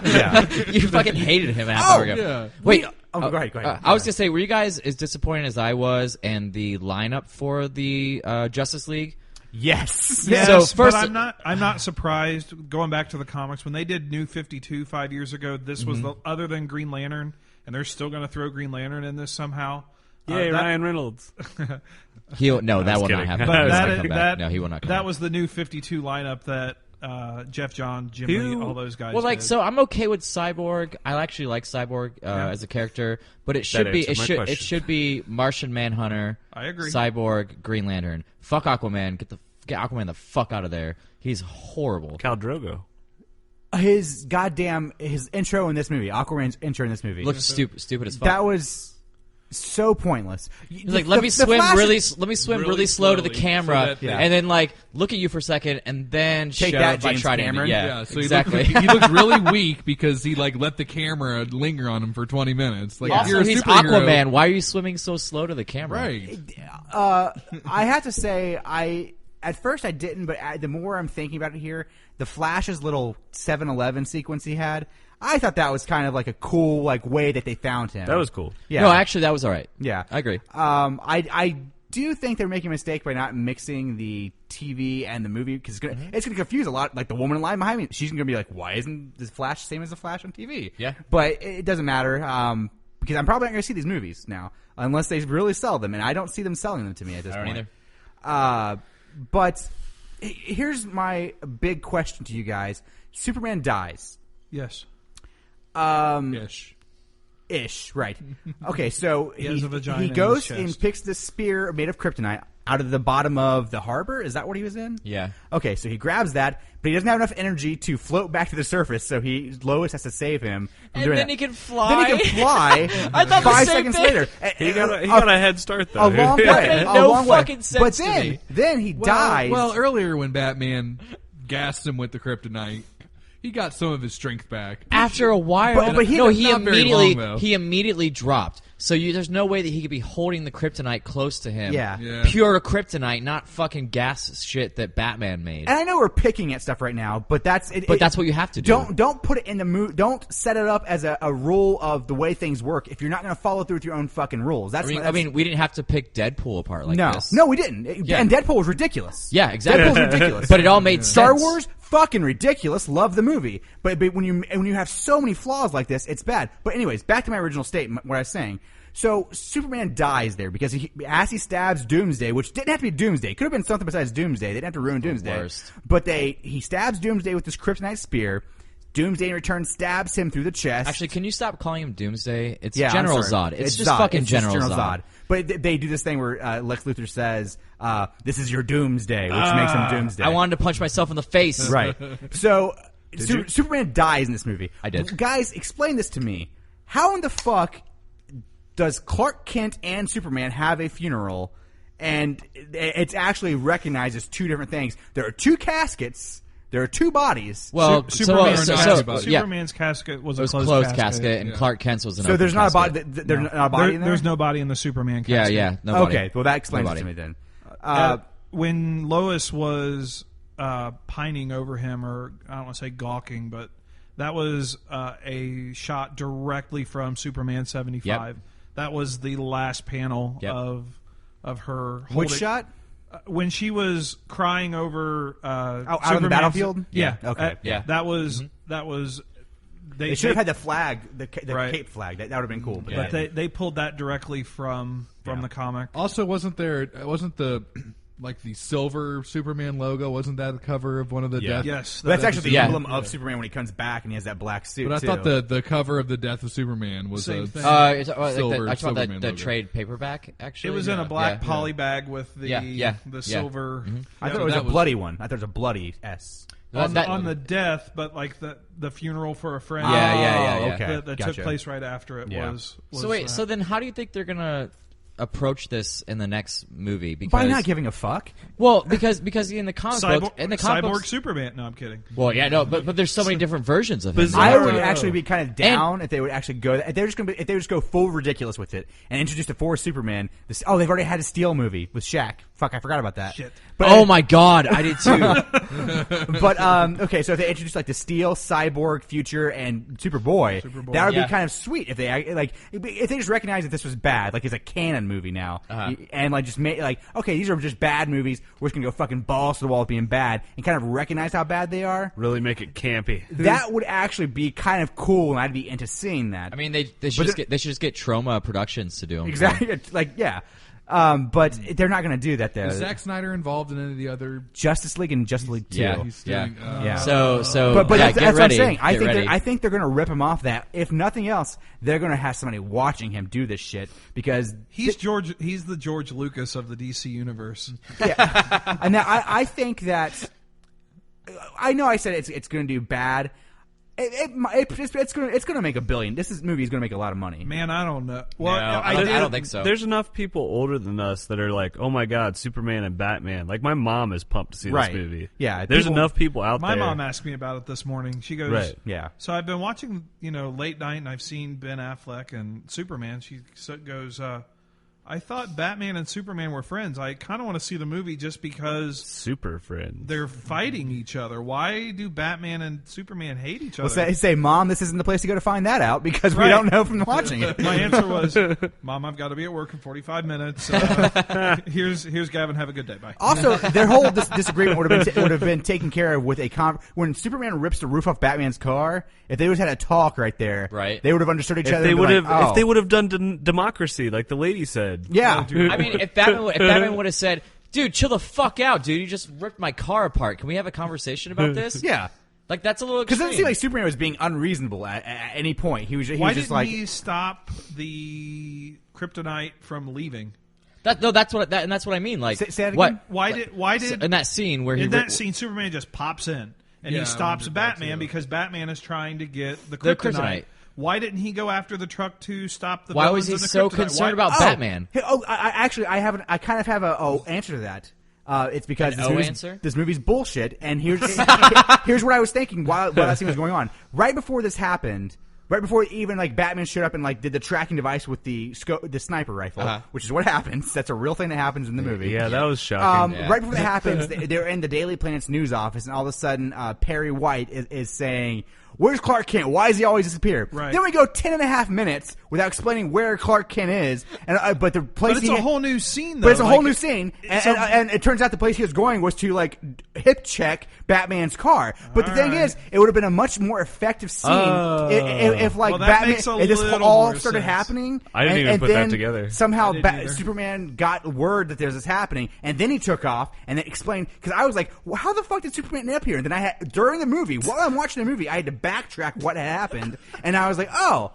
Yeah. You fucking hated him a half hour ago. yeah. Wait. Oh, go ahead. I was gonna say, were you guys as disappointed as I was in the lineup for the Justice League? Yes. Yes, So but first- I'm not surprised. Going back to the comics, when they did New 52 5 years ago, this was the other than Green Lantern, and they're still going to throw Green Lantern in this somehow. Yay, that- Ryan Reynolds. That will not kidding. happen. But He's that, not come back. that No, he will not come That back. was the New 52 lineup that Jeff John, Jim Lee, all those guys. Well, like, did. so I'm okay with Cyborg. I actually like Cyborg as a character, but it should be answered my it question. should be Martian Manhunter. I agree. Cyborg, Green Lantern. Fuck Aquaman. Get Aquaman the fuck out of there. He's horrible. Khal Drogo. His intro in this movie, Aquaman's intro in this movie, Looks stupid as fuck. that was so pointless. He's like, let me swim really slow to the slowly, camera, so that- Yeah. and then like look at you for a second, and then Take shove that, my James trident. Cameron. Yeah, So exactly. he looked really weak because he like let the camera linger on him for 20 minutes. Like if Also, you're a he's superhero, Aquaman. Why are you swimming so slow to the camera? right? I have to say, at first I didn't, but the more I'm thinking about it here, the Flash's little 7-Eleven sequence he had, I thought that was kind of like a cool way that they found him. That was cool. Yeah. No, actually, that was all right. Yeah. I agree. I do think they're making a mistake by not mixing the TV and the movie because it's gonna confuse a lot. Like the woman in line behind me, she's gonna be like, "Why isn't the Flash the same as the Flash on TV?" Yeah. But it doesn't matter because I'm probably not gonna see these movies now unless they really sell them, and I don't see them selling them to me at this point. Either. But here's my big question to you guys: Superman dies. Yes. Ish, right. Okay, so He has a vagina he in goes his and chest. picks this spear made of kryptonite out of the bottom of the harbor. Is that what he was in? Yeah. Okay, so he grabs that, but he doesn't have enough energy to float back to the surface, so Lois has to save him. From And doing then that. he can fly. Then he can fly. I thought the 5 same seconds thing. later. He got a head start though. A long way. That made A no long way. fucking sense But to then, me. then he dies. Well, earlier when Batman gassed him with the kryptonite, he got some of his strength back. After a while, But he- no, not very long, though. he immediately dropped. So there's no way that he could be holding the kryptonite close to him. Yeah. Pure kryptonite, not fucking gas shit that Batman made. And I know we're picking at stuff right now, but that's it. But that's what you have to do. Don't put it in the movie. Don't set it up as a rule of the way things work if you're not going to follow through with your own fucking rules. That's I mean, we didn't have to pick Deadpool apart like no, this. no, we didn't. Yeah. And Deadpool was ridiculous. Yeah, exactly. Deadpool's ridiculous. But it all made Star sense. Wars, fucking ridiculous. Love the movie, but when you have so many flaws like this, it's bad. But anyways, back to my original statement. What I was saying. So Superman dies there because he stabs Doomsday, which didn't have to be Doomsday. It could have been something besides Doomsday. They didn't have to ruin Doomsday. Worst. But he stabs Doomsday with this kryptonite spear. Doomsday in return stabs him through the chest. Actually, can you stop calling him Doomsday? It's Yeah, General I'm sorry. Zod. It's just Zod. fucking It's just General Zod. But they do this thing where Lex Luthor says, "This is your Doomsday," which makes him Doomsday. I wanted to punch myself in the face. Right. So Superman dies in this movie. I did. Guys, explain this to me. How in the fuck does Clark Kent and Superman have a funeral and it's actually recognized as two different things? There are two caskets. There are two bodies. Well, Superman's casket was it was a closed casket, and Clark Kent's was an So open there's not casket. a body. There's not a body in there. There's no body in the Superman Yeah, casket. yeah. No body. Okay, well that explains it to me then. When Lois was pining over him, or I don't want to say gawking, but that was a shot directly from Superman 75. Yep. That was the last panel Yep. of her. Which holding- shot? When she was crying over out on the Superman's- battlefield? Yeah. Okay. Yeah. That was that was. They should have had the flag, the Right. cape flag. That would have been cool. But, But they pulled that directly from the comic. Also, wasn't the like the silver Superman logo? Wasn't that the cover of one of the Yeah. death? Yes, That's actually the Yeah. emblem of Superman when he comes back and he has that black suit. But I too. thought the cover of the Death of Superman was Same a thing. It's, like silver I talked about Superman the logo. trade paperback. Actually, It was in a black poly bag with the Yeah. silver I thought so it was that a was- bloody one. I thought it was a bloody S. on the death, but like the funeral for a friend. Yeah. Okay. That Gotcha. took place right after it Yeah. was. So wait, so then how do you think they're gonna approach this in the next movie? Because By not giving a fuck. well, because in the comic book, in the comic Cyborg books, Superman. No, I'm kidding. well, yeah, no, but there's so many different versions of him. I Bizarro. would actually be kind of down if they would actually go. If they just go full ridiculous with it and introduce the four Superman. They've already had a Steel movie with Shaq. Fuck, I forgot about that. Shit. But, Oh my god, I did too. But okay, so if they introduce like the Steel, Cyborg, Future, and Superboy, that would Yeah. be kind of sweet. If they just recognize that this was bad, like it's a canon movie now, and like just make like okay, these are just bad movies. We're just gonna go fucking balls to the wall with being bad, and kind of recognize how bad they are. Really make it campy. That would actually be kind of cool, and I'd be into seeing that. I mean, they should just get Troma Productions to do them. exactly, like yeah. But they're not going to do that though. Is Zack Snyder involved in any of the other? Justice League and Justice League 2. Yeah. He's doing, Yeah. So But yeah, that's get what ready. I'm saying. Get ready. I think they're going to rip him off. That if nothing else, they're going to have somebody watching him do this shit because He's the George Lucas of the DC universe. yeah. And now I think that I know I said it's going to do bad. It's going to make $1 billion. This movie is going to make a lot of money. Man, I don't know. Well, No, I don't think so. There's enough people older than us that are like, oh my god, Superman and Batman. Like my mom is pumped to see Right. this movie. Yeah, there's people- enough people out My there. mom asked me about it this morning. She goes, Right. Yeah. So I've been watching, late night, and I've seen Ben Affleck and Superman. She goes, I thought Batman and Superman were friends. I kind of want to see the movie just because Super friends. they're fighting each other. Why do Batman and Superman hate each other? Well, say, Mom, this isn't the place to go to find that out because we Right. don't know from watching it. My answer was, Mom, I've got to be at work in 45 minutes. Here's Gavin. Have a good day. Bye. Also, their whole disagreement would have been taken care of with when Superman rips the roof off Batman's car. If they would have had a talk right there, Right. they would have understood each If other. they and would been have, like, if they would have done democracy, like the lady said. yeah. I mean, if Batman would have said, "Dude, chill the fuck out, dude. You just ripped my car apart. Can we have a conversation about this?" Yeah. Like that's a little Because it extreme. didn't seem like Superman was being unreasonable at any point. He was Why just didn't like, he stop the kryptonite from leaving? that's what I mean. Like Say that again? what? Why did In that scene where he in that scene Superman just pops in and Yeah, he I stops wondered that Batman too. because Batman is trying to get the The kryptonite. kryptonite. Why didn't he go after the truck to stop the Why was villains he and the so kryptonite? concerned Why- about Batman? Hey, I kind of have a answer to that. It's because An answer? this movie's bullshit, and here's what I was thinking while that scene was going on. Right before this happened, right before even like Batman showed up and like did the tracking device with the sniper rifle, which is what happens. That's a real thing that happens in the movie. Yeah, that was shocking. Right before that happens, they're in the Daily Planet's news office, and all of a sudden, Perry White is saying, "Where's Clark Kent? Why does he always disappear?" Right. Then we go 10.5 minutes without explaining where Clark Kent is, and but the place But it's a whole new scene, though. but it's a whole Like, new scene, and, so- and it turns out the place he was going was to like hip check Batman's car. But the thing Alright. is, it would have been a much more effective scene if like Well, that Batman, makes a if this little all more started sense. happening. I didn't even and put that then together. Somehow, I didn't either. Superman got word that there's this happening, and then he took off and then explained. Because I was like, well, how the fuck did Superman end up here? And then I had during the movie, while I'm watching the movie, I had to backtrack what had happened, and I was like, oh.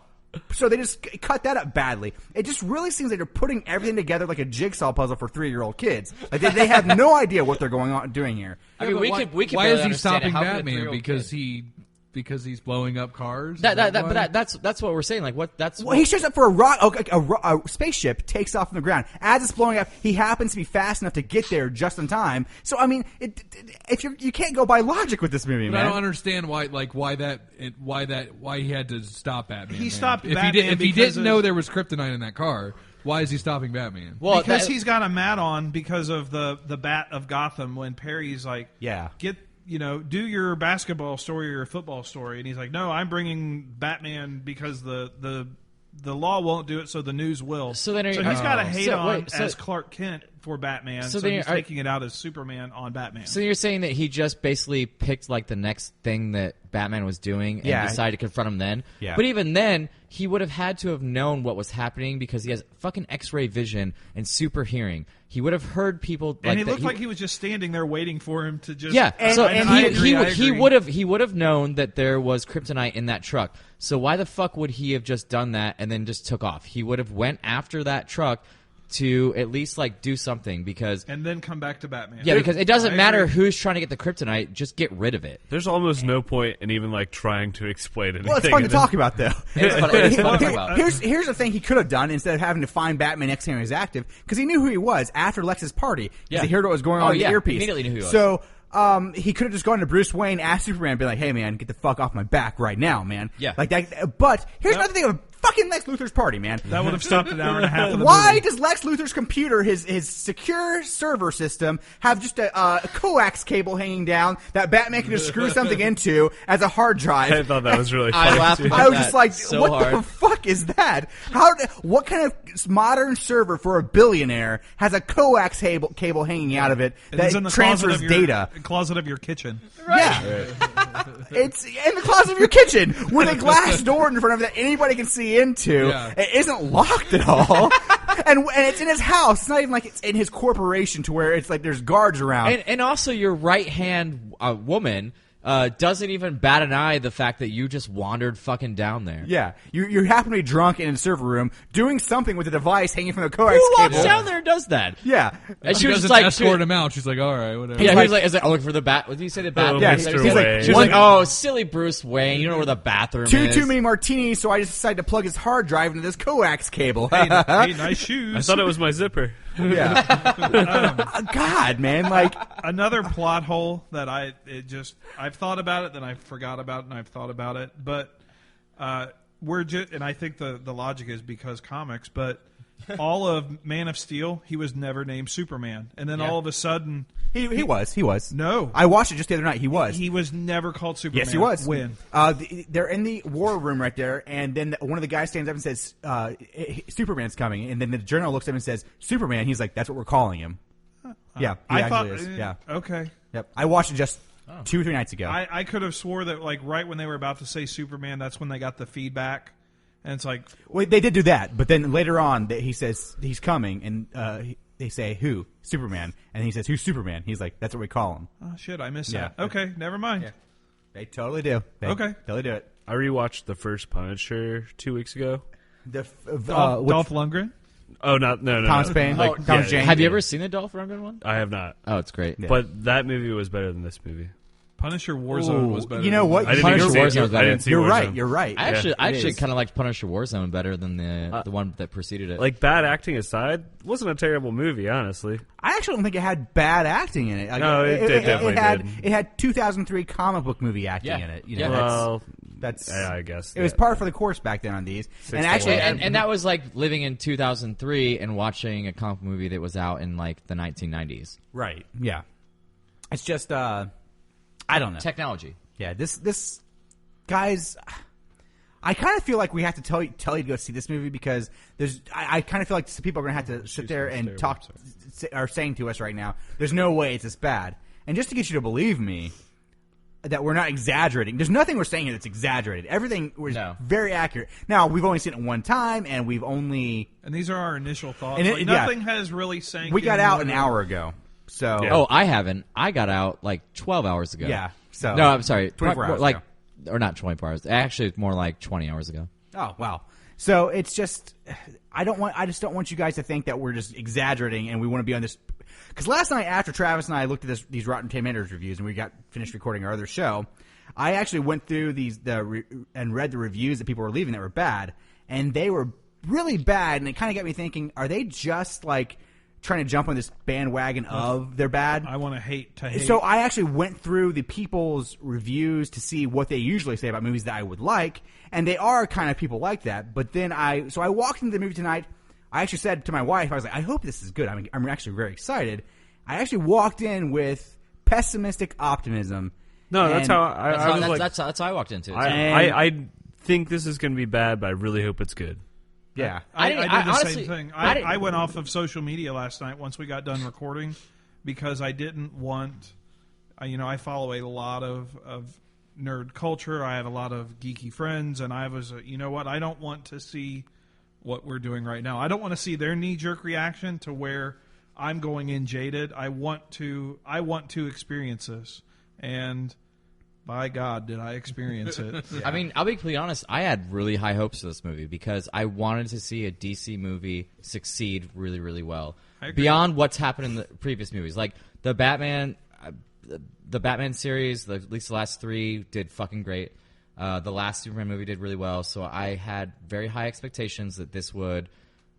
So they just cut that up badly. It just really seems like they're putting everything together like a jigsaw puzzle for 3-year-old kids. Like they have no idea what they're doing here. I mean, we could. Why barely is he understand it. stopping How could a Batman? 3-year-old Because kid? because he's blowing up cars. But Is that why? that's what we're saying. Like what? That's Well, he shows up for a spaceship takes off from the ground. As it's blowing up, he happens to be fast enough to get there just in time. So I mean, if you can't go by logic with this movie, But man. I don't understand why he had to stop Batman. He then. stopped if Batman he if he because didn't of- know there was kryptonite in that car. Why is he stopping Batman? well, because that- he's got a mat on because of the Bat of Gotham when Perry's like, Yeah. do your basketball story or your football story, and he's like, no, I'm bringing Batman because the law won't do it, so the news will. So then he's got a hate on so- as Clark Kent for Batman, So so, then he's are- taking it out as Superman on Batman. So you're saying that he just basically picked like the next thing that Batman was doing and Yeah. decided to confront him then? Yeah. But even then, he would have had to have known what was happening because he has fucking X-ray vision and super hearing. He would have heard people and he that looked like he was just standing there waiting for him to just. Yeah, so and he, I agree, I he agree. would have known that there was kryptonite in that truck. So why the fuck would he have just done that and then just took off? He would have went after that truck to at least like do something because and then come back to Batman. because it doesn't I matter agree. who's trying to get the kryptonite, just get rid of it. There's almost no point in even like trying to explain anything. Well, it's fun to in talk about, though. It is fun to talk about. Here's the thing he could have done instead of having to find Batman next time he was active, because he knew who he was after Lex's party. Because Yeah. he heard what was going Oh, on in yeah, the earpiece. immediately knew who he was. So he could have just gone to Bruce Wayne, asked Superman, and been like, "Hey, man, get the fuck off my back right now, man." Yeah. Like that. But here's another thing of fucking Lex Luthor's party, man. That would have stopped an hour and a half of the Why movie. does Lex Luthor's computer, his secure server system, have just a coax cable hanging down that Batman can just screw something into as a hard drive? I thought that was really I funny. laughed too. about I was that just like, so what hard. the fuck is that? What kind of modern server for a billionaire has a coax cable hanging out of it And that it's in the transfers closet of your, data? Closet of your kitchen. Yeah. It's in the closet of your kitchen with a glass door in front of it that anybody can see into. Yeah. It isn't locked at all. and it's in his house. It's not even like it's in his corporation to where it's like there's guards around. And also your right hand woman doesn't even bat an eye the fact that you just wandered fucking down there. yeah. You happen to be drunk in the server room doing something with a device hanging from the coax Who walks cable. down there and does that? Yeah. And She she was doesn't just like, escort him out. She's like, all right, whatever. Yeah, he like- was like, is it looking for the bat? What did you say the bat? Oh, Yeah, Mr. he's like, Wayne. She was like, oh, silly Bruce Wayne. You don't know where the bathroom is. Too many martinis, so I just decided to plug his hard drive into this coax cable. Hey, nice shoes. I thought it was my zipper. Yeah. God, man, like Another plot hole that I've thought about it, then I forgot about it, and I've thought about it. But and I think the logic is because comics, but all of Man of Steel, he was never named Superman, and then all of a sudden, He was. no, I watched it just the other night. He was. he was never called Superman. Yes, he was. When? They're in the war room right there, and then one of the guys stands up and says, Superman's coming. And then the journal looks at him and says, Superman. He's like, that's what we're calling him. Yeah, he I actually thought, is. Yeah. Okay. Yep. I watched it just 2 or 3 nights ago. I could have swore that like right when they were about to say Superman, that's when they got the feedback, and it's like, Well, they did do that, but then later on, he says he's coming, and they say, who? Superman. And he says, who's Superman? He's like, that's what we call him. oh shit, I missed Yeah. that. Okay, never mind. Yeah. They totally do. They Okay. totally do it. I rewatched the first Punisher 2 weeks ago. Dolph Lundgren. Oh, no. Thomas Paine, Like, like Thomas yeah, Jane. Have you ever seen the Dolph Lundgren one? I have not. Oh, it's great. Yeah. But that movie was better than this movie. Punisher Warzone was better. You know than what? that. I didn't Punisher even see Warzone it. was I better. didn't see You're Warzone. right. You're right. I actually It is. kind of liked Punisher Warzone better than the one that preceded it. Like, bad acting aside, wasn't a terrible movie, honestly. I actually don't think it had bad acting in it. Like, No, it definitely had, did. It had 2003 comic book movie acting Yeah. in it. You Yeah. know, Well, that's yeah, I guess. it was par for the course back then on these. And actually, and that was like living in 2003 and watching a comic movie that was out in like the 1990s. right, yeah. It's just I don't know. Technology. Yeah, this guys, I kind of feel like we have to tell you to go see this movie because I kind of feel like some people are going to have to sit there and talk are saying to us right now, there's no way it's this bad. And just to get you to believe me that we're not exaggerating, there's nothing we're saying here that's exaggerated. Everything was very accurate. Now, we've only seen it one time, and we've only... And these are our initial thoughts. And Like, nothing has really sank. We got in out with an it. hour ago. So Yeah. Oh, I haven't. I got out like 12 hours ago. yeah. So No, I'm sorry. 24 hours like, ago. or not 24 hours. Actually, it's more like 20 hours ago. Oh wow! So it's just I just don't want you guys to think that we're just exaggerating and we want to be on this. Because last night after Travis and I looked at these Rotten Tomatoes reviews and we got finished recording our other show, I actually went through and read the reviews that people were leaving that were bad, and they were really bad, and it kind of got me thinking: are they just like trying to jump on this bandwagon of they're bad? I want to hate. So I actually went through the people's reviews to see what they usually say about movies that I would like, and they are kind of people like that. But then I walked into the movie tonight. I actually said to my wife, I was like, I hope this is good. I'm actually very excited. I actually walked in with pessimistic optimism. No, that's And- how I was like. That's how I walked into it. I think this is going to be bad, but I really hope it's good. Yeah. I did the honestly- same thing. I I went off of social media last night once we got done recording because I didn't want. I follow a lot of nerd culture. I have a lot of geeky friends, and I was, you know what? I don't want to see what we're doing right now. I don't want to see their knee jerk reaction to where I'm going in jaded. I want to experience this, and by God, did I experience it? I mean, I'll be completely honest. I had really high hopes for this movie because I wanted to see a DC movie succeed really, really well beyond what's happened in the previous movies. Like the Batman series, at least the last 3 did fucking great. The last Superman movie did really well, so I had very high expectations that this would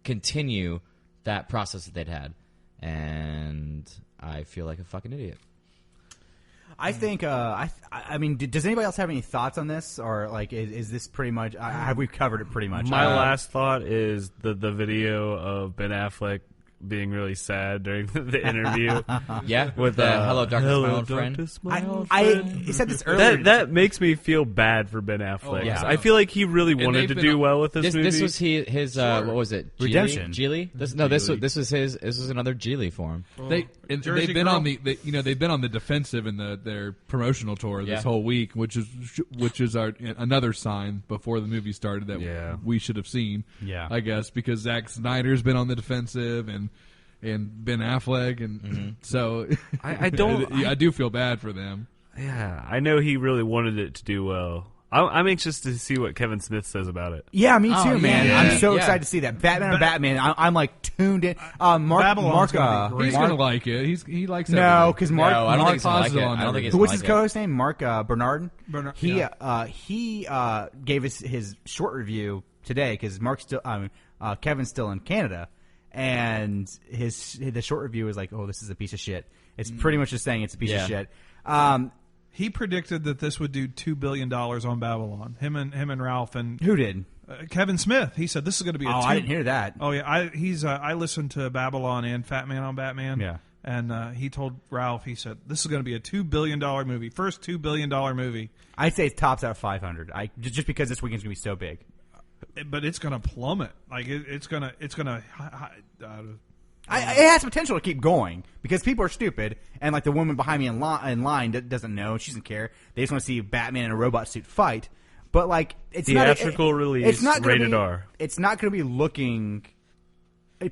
continue that process that they'd had, and I feel like a fucking idiot. I think. I mean, does anybody else have any thoughts on this, or like, is this pretty much? Have we covered it pretty much? My last thought is the video of Ben Affleck being really sad during the interview. Yeah, With Hello Darkness, Hello, my old friend. Darkness, my old I friend. said this earlier. That makes me feel bad for Ben Affleck. yeah. I feel like he really wanted they've to been do on- well with this movie. This was his what was it? Redemption. Geely? This was his. This was another Geely for him. They've Jersey been Girl. on they've been on the defensive in their promotional tour this Yeah. whole week, which is another sign before the movie started that we should have seen. Yeah. I guess because Zack Snyder's been on the defensive and Ben Affleck and so I don't. I do feel bad for them. Yeah, I know he really wanted it to do well. I'm anxious to see what Kevin Smith says about it. Yeah, me too, Oh, man. yeah. I'm so Yeah. excited to see that Batman. I'm like tuned in. Mark, Babylon's gonna be great. He's gonna like it. He likes no, everything. because Mark. No, I don't think he's gonna like positive it. on I don't think he's What's gonna his like it. co-host name? Mark Bernard. Bernard, He yeah. he gave us his short review today because Mark's still Kevin's still in Canada, and the short review is like, oh, this is a piece of shit. It's pretty much just saying it's a piece of shit. He predicted that this would do $2 billion on Babylon. Him and Ralph and Who did? Kevin Smith. He said this is going to be. I didn't hear that. Oh yeah, I listened to Babylon and Fat Man on Batman. Yeah. And he told Ralph, he said, this is going to be a $2 billion movie. First $2 billion movie. I'd say it tops out 500. Just because this weekend's going to be so big. But it's going to plummet. Like, it's going to... It has potential to keep going because people are stupid, and like the woman behind me in line doesn't know. She doesn't care. They just want to see Batman in a robot suit fight. But like, it's theatrical release. It's not rated R. It's not going to be looking.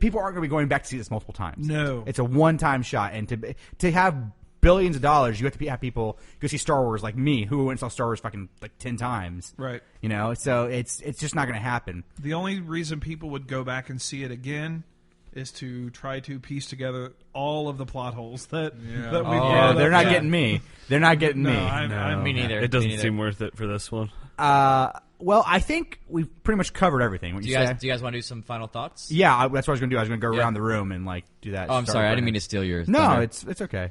People aren't going to be going back to see this multiple times. No, it's a one-time shot, and to have billions of dollars, you have to have people go see Star Wars like me, who went and saw Star Wars fucking like 10 times. Right. You know, so it's just not going to happen. The only reason people would go back and see it again is to try to piece together all of the plot holes that we brought up. They're not getting me. They're not getting me. Me neither. It doesn't Me neither. seem worth it for this one. Well, I think we've pretty much covered everything. What Do you you say? guys want to do some final thoughts? Yeah, that's what I was going to do. I was going to go Yeah. around the room and like do that. Oh, I'm start sorry. I didn't running. mean to steal your No, thunder. it's okay.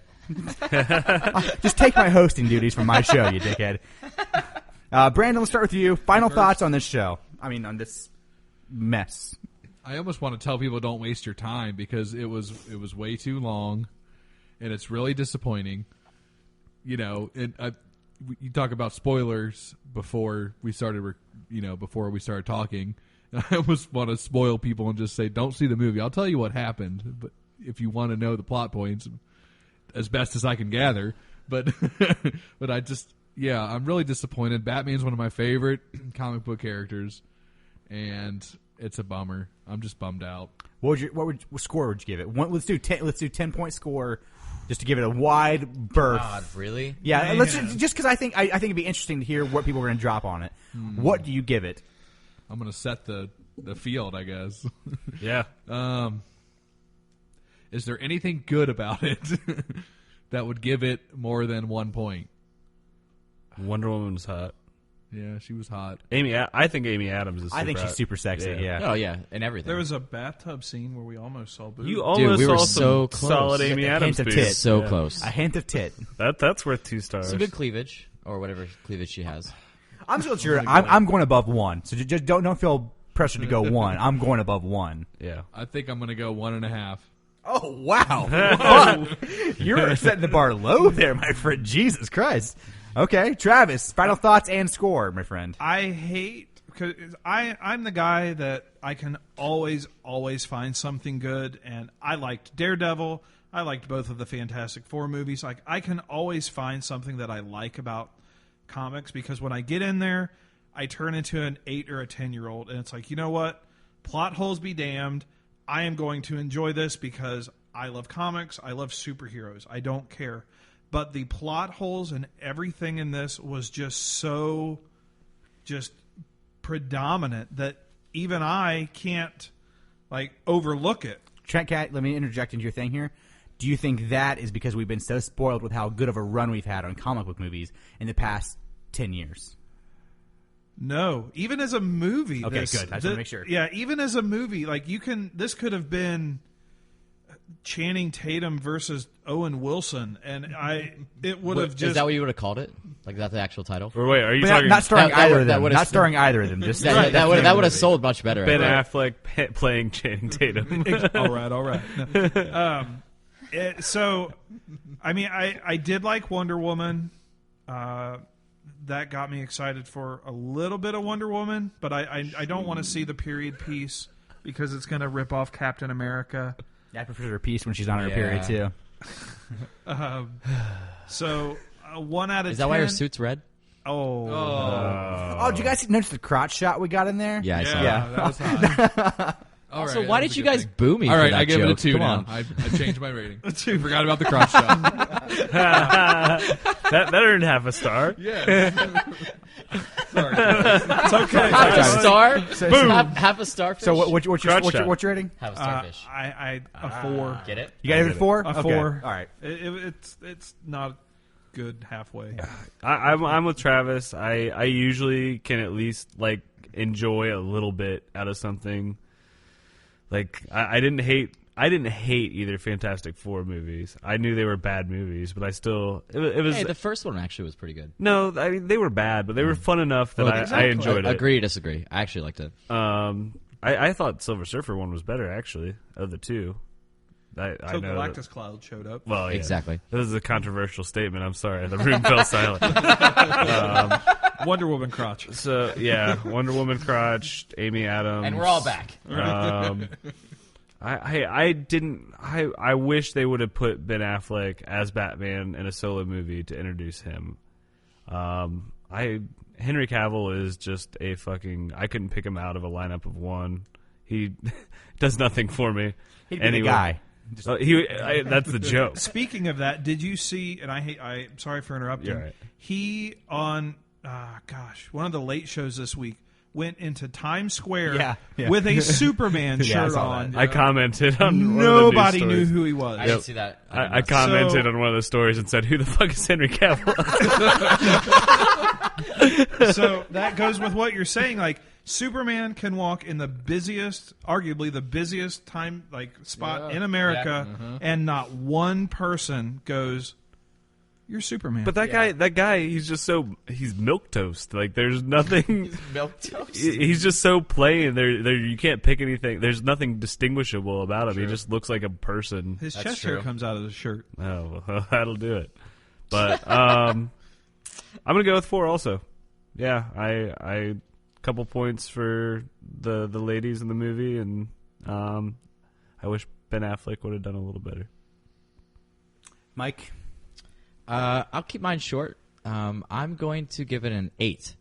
Just take my hosting duties from my show, you dickhead. Brandon, let's start with you. Final thoughts on this show. I mean, on this mess. I almost want to tell people don't waste your time because it was way too long, and it's really disappointing. You know, you talk about spoilers before we started. Before we started talking, and I almost want to spoil people and just say don't see the movie. I'll tell you what happened, but if you want to know the plot points, as best as I can gather, but but I'm really disappointed. Batman's one of my favorite comic book characters, and it's a bummer. I'm just bummed out. What score would you give it? Let's do 10-point score, just to give it a wide berth. God, really? Yeah, Man. let's just because I think it'd be interesting to hear what people are going to drop on it. What do you give it? I'm going to set the field, I guess. Yeah. Is there anything good about it that would give it more than 1 point? Wonder Woman's hot. Yeah, she was hot. I think Amy Adams is super I think she's hot. super sexy. Yeah. Oh, yeah, and everything. There was a bathtub scene where we almost saw boobs. You almost we were saw so some close. solid Just Amy a Adams hint of boobs. tit. so Yeah. close. A hint of tit. That's worth 2 stars. Some good cleavage, or whatever cleavage she has. I'm still sure. I'm going above 1. So just don't feel pressured to go 1. I'm going above 1. Yeah. I think I'm going to go 1.5. Oh wow! Fuck. You're setting the bar low there, my friend. Jesus Christ. Okay, Travis. Final thoughts and score, my friend. I hate because I'm the guy that I can always find something good, and I liked Daredevil. I liked both of the Fantastic Four movies. Like I can always find something that I like about comics because when I get in there, I turn into an 8 or a 10-year-old, and it's like, you know what? Plot holes be damned. I am going to enjoy this because I love comics. I love superheroes. I don't care. But the plot holes and everything in this was just so predominant that even I can't overlook it. Trent Cat, let me interject into your thing here. Do you think that is because we've been so spoiled with how good of a run we've had on comic book movies in the past 10 years? No, even as a movie. Okay, good. I just want to make sure. Yeah, even as a movie, this could have been Channing Tatum versus Owen Wilson, and it would have just. Is that what you would have called it? Like that's the actual title? Or wait, are you But talking not starring that either would- of that them. would Not have- starring either of them. Just That would have sold much better. Ben I think. Affleck playing Channing Tatum? all right. No. So, I mean, I did like Wonder Woman. That got me excited for a little bit of Wonder Woman, but I don't want to see the period piece because it's going to rip off Captain America. Yeah, I prefer her piece when she's on her Yeah. period too. So 1 out of 10. Is that why her suit's red? Oh. Oh, did you guys notice the crotch shot we got in there? Yeah, I saw Yeah. that. That was hot. All So right, why that did was you a good guys thing. boo me All for right, that I give joke? it a 2 Come now. on. I changed my rating. I forgot about the crotch shot. that earned half a star. Yeah. Sorry. It's okay. Half a star? Boom. Half a starfish? So what's your Crotch shot. rating? Half a starfish. A 4. Get it? You got it at 4? A Okay. 4. All right. It's not good halfway. I'm with Travis. I usually can at least enjoy a little bit out of something. Like I didn't hate I didn't hate either Fantastic Four movies. I knew they were bad movies, but I still it was. Hey, the first one actually was pretty good. No, I mean they were bad, but they were fun enough that I enjoyed it. Agree, disagree. I actually liked it. I thought Silver Surfer one was better actually of the two. I So know that- Galactus Cloud showed up. Well, yeah. Exactly. This is a controversial statement. I'm sorry. The room fell silent. Wonder Woman crotch. So yeah, Wonder Woman crotch, Amy Adams, And we're all back. I didn't. I wish they would have put Ben Affleck as Batman in a solo movie to introduce him. Henry Cavill is just a fucking. I couldn't pick him out of a lineup of one. He does nothing for me. He'd be the guy. That's the joke. Speaking of that, did you see? And I'm sorry for interrupting. You're right. He on one of the late shows this week went into Times Square with a Superman shirt on. I commented on Nobody one of the news knew stories. who he was. I didn't see that. I commented on one of the stories and said, "Who the fuck is Henry Cavill?" So that goes with what you're saying. Like Superman can walk in the busiest, arguably the busiest spot in America, and not one person goes, "You're Superman." But that guy, he's milquetoast. Like there's nothing. Milquetoast. He's just so plain. There, you can't pick anything. There's nothing distinguishable about him. True. He just looks like a person. His chest hair comes out of his shirt. Oh, well, that'll do it. But I'm gonna go with 4 also. Yeah, I couple points for the ladies in the movie, and I wish Ben Affleck would have done a little better. Mike? I'll keep mine short. I'm going to give it an 8.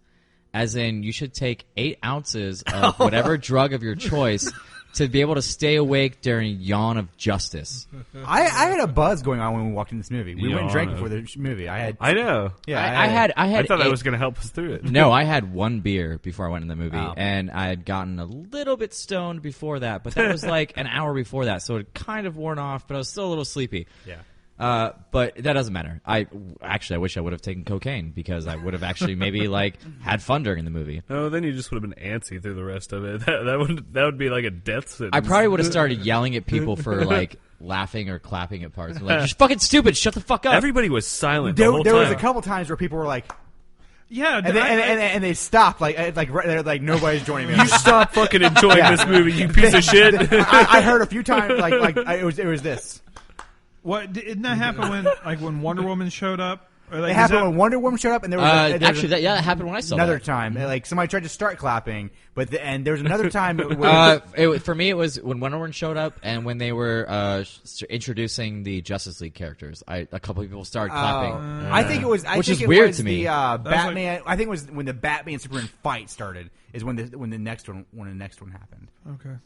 As in, you should take 8 ounces of whatever drug of your choice to be able to stay awake during yawn of justice. I had a buzz going on when we walked in this movie. We went and drank before the movie. I know. Yeah, I thought that was going to help us through it. No, I had 1 beer before I went in the movie, and I had gotten a little bit stoned before that, but that was like an hour before that, so it kind of worn off, but I was still a little sleepy. Yeah. But that doesn't matter. I wish I would have taken cocaine because I would have actually maybe had fun during the movie. Oh, then you just would have been antsy through the rest of it. That would be like a death sentence. I probably would have started yelling at people for laughing or clapping at parts. Like, you're fucking stupid. Shut the fuck up. Everybody was silent. There the whole time. was a couple times where people were like, yeah, and they stopped they're like nobody's joining me. You stop fucking enjoying this movie, you piece of shit. I heard a few times it was this. What didn't that happen when Wonder Woman showed up? It happened when Wonder Woman showed up, and there was that happened when I saw another that. time. Somebody tried to start clapping, and there was another time. For me, it was when Wonder Woman showed up, and when they were introducing the Justice League characters. A couple of people started clapping. I think it was, which is weird to me. The Batman. I think it was when the Batman Superman fight started. Is when the next one happened. Okay.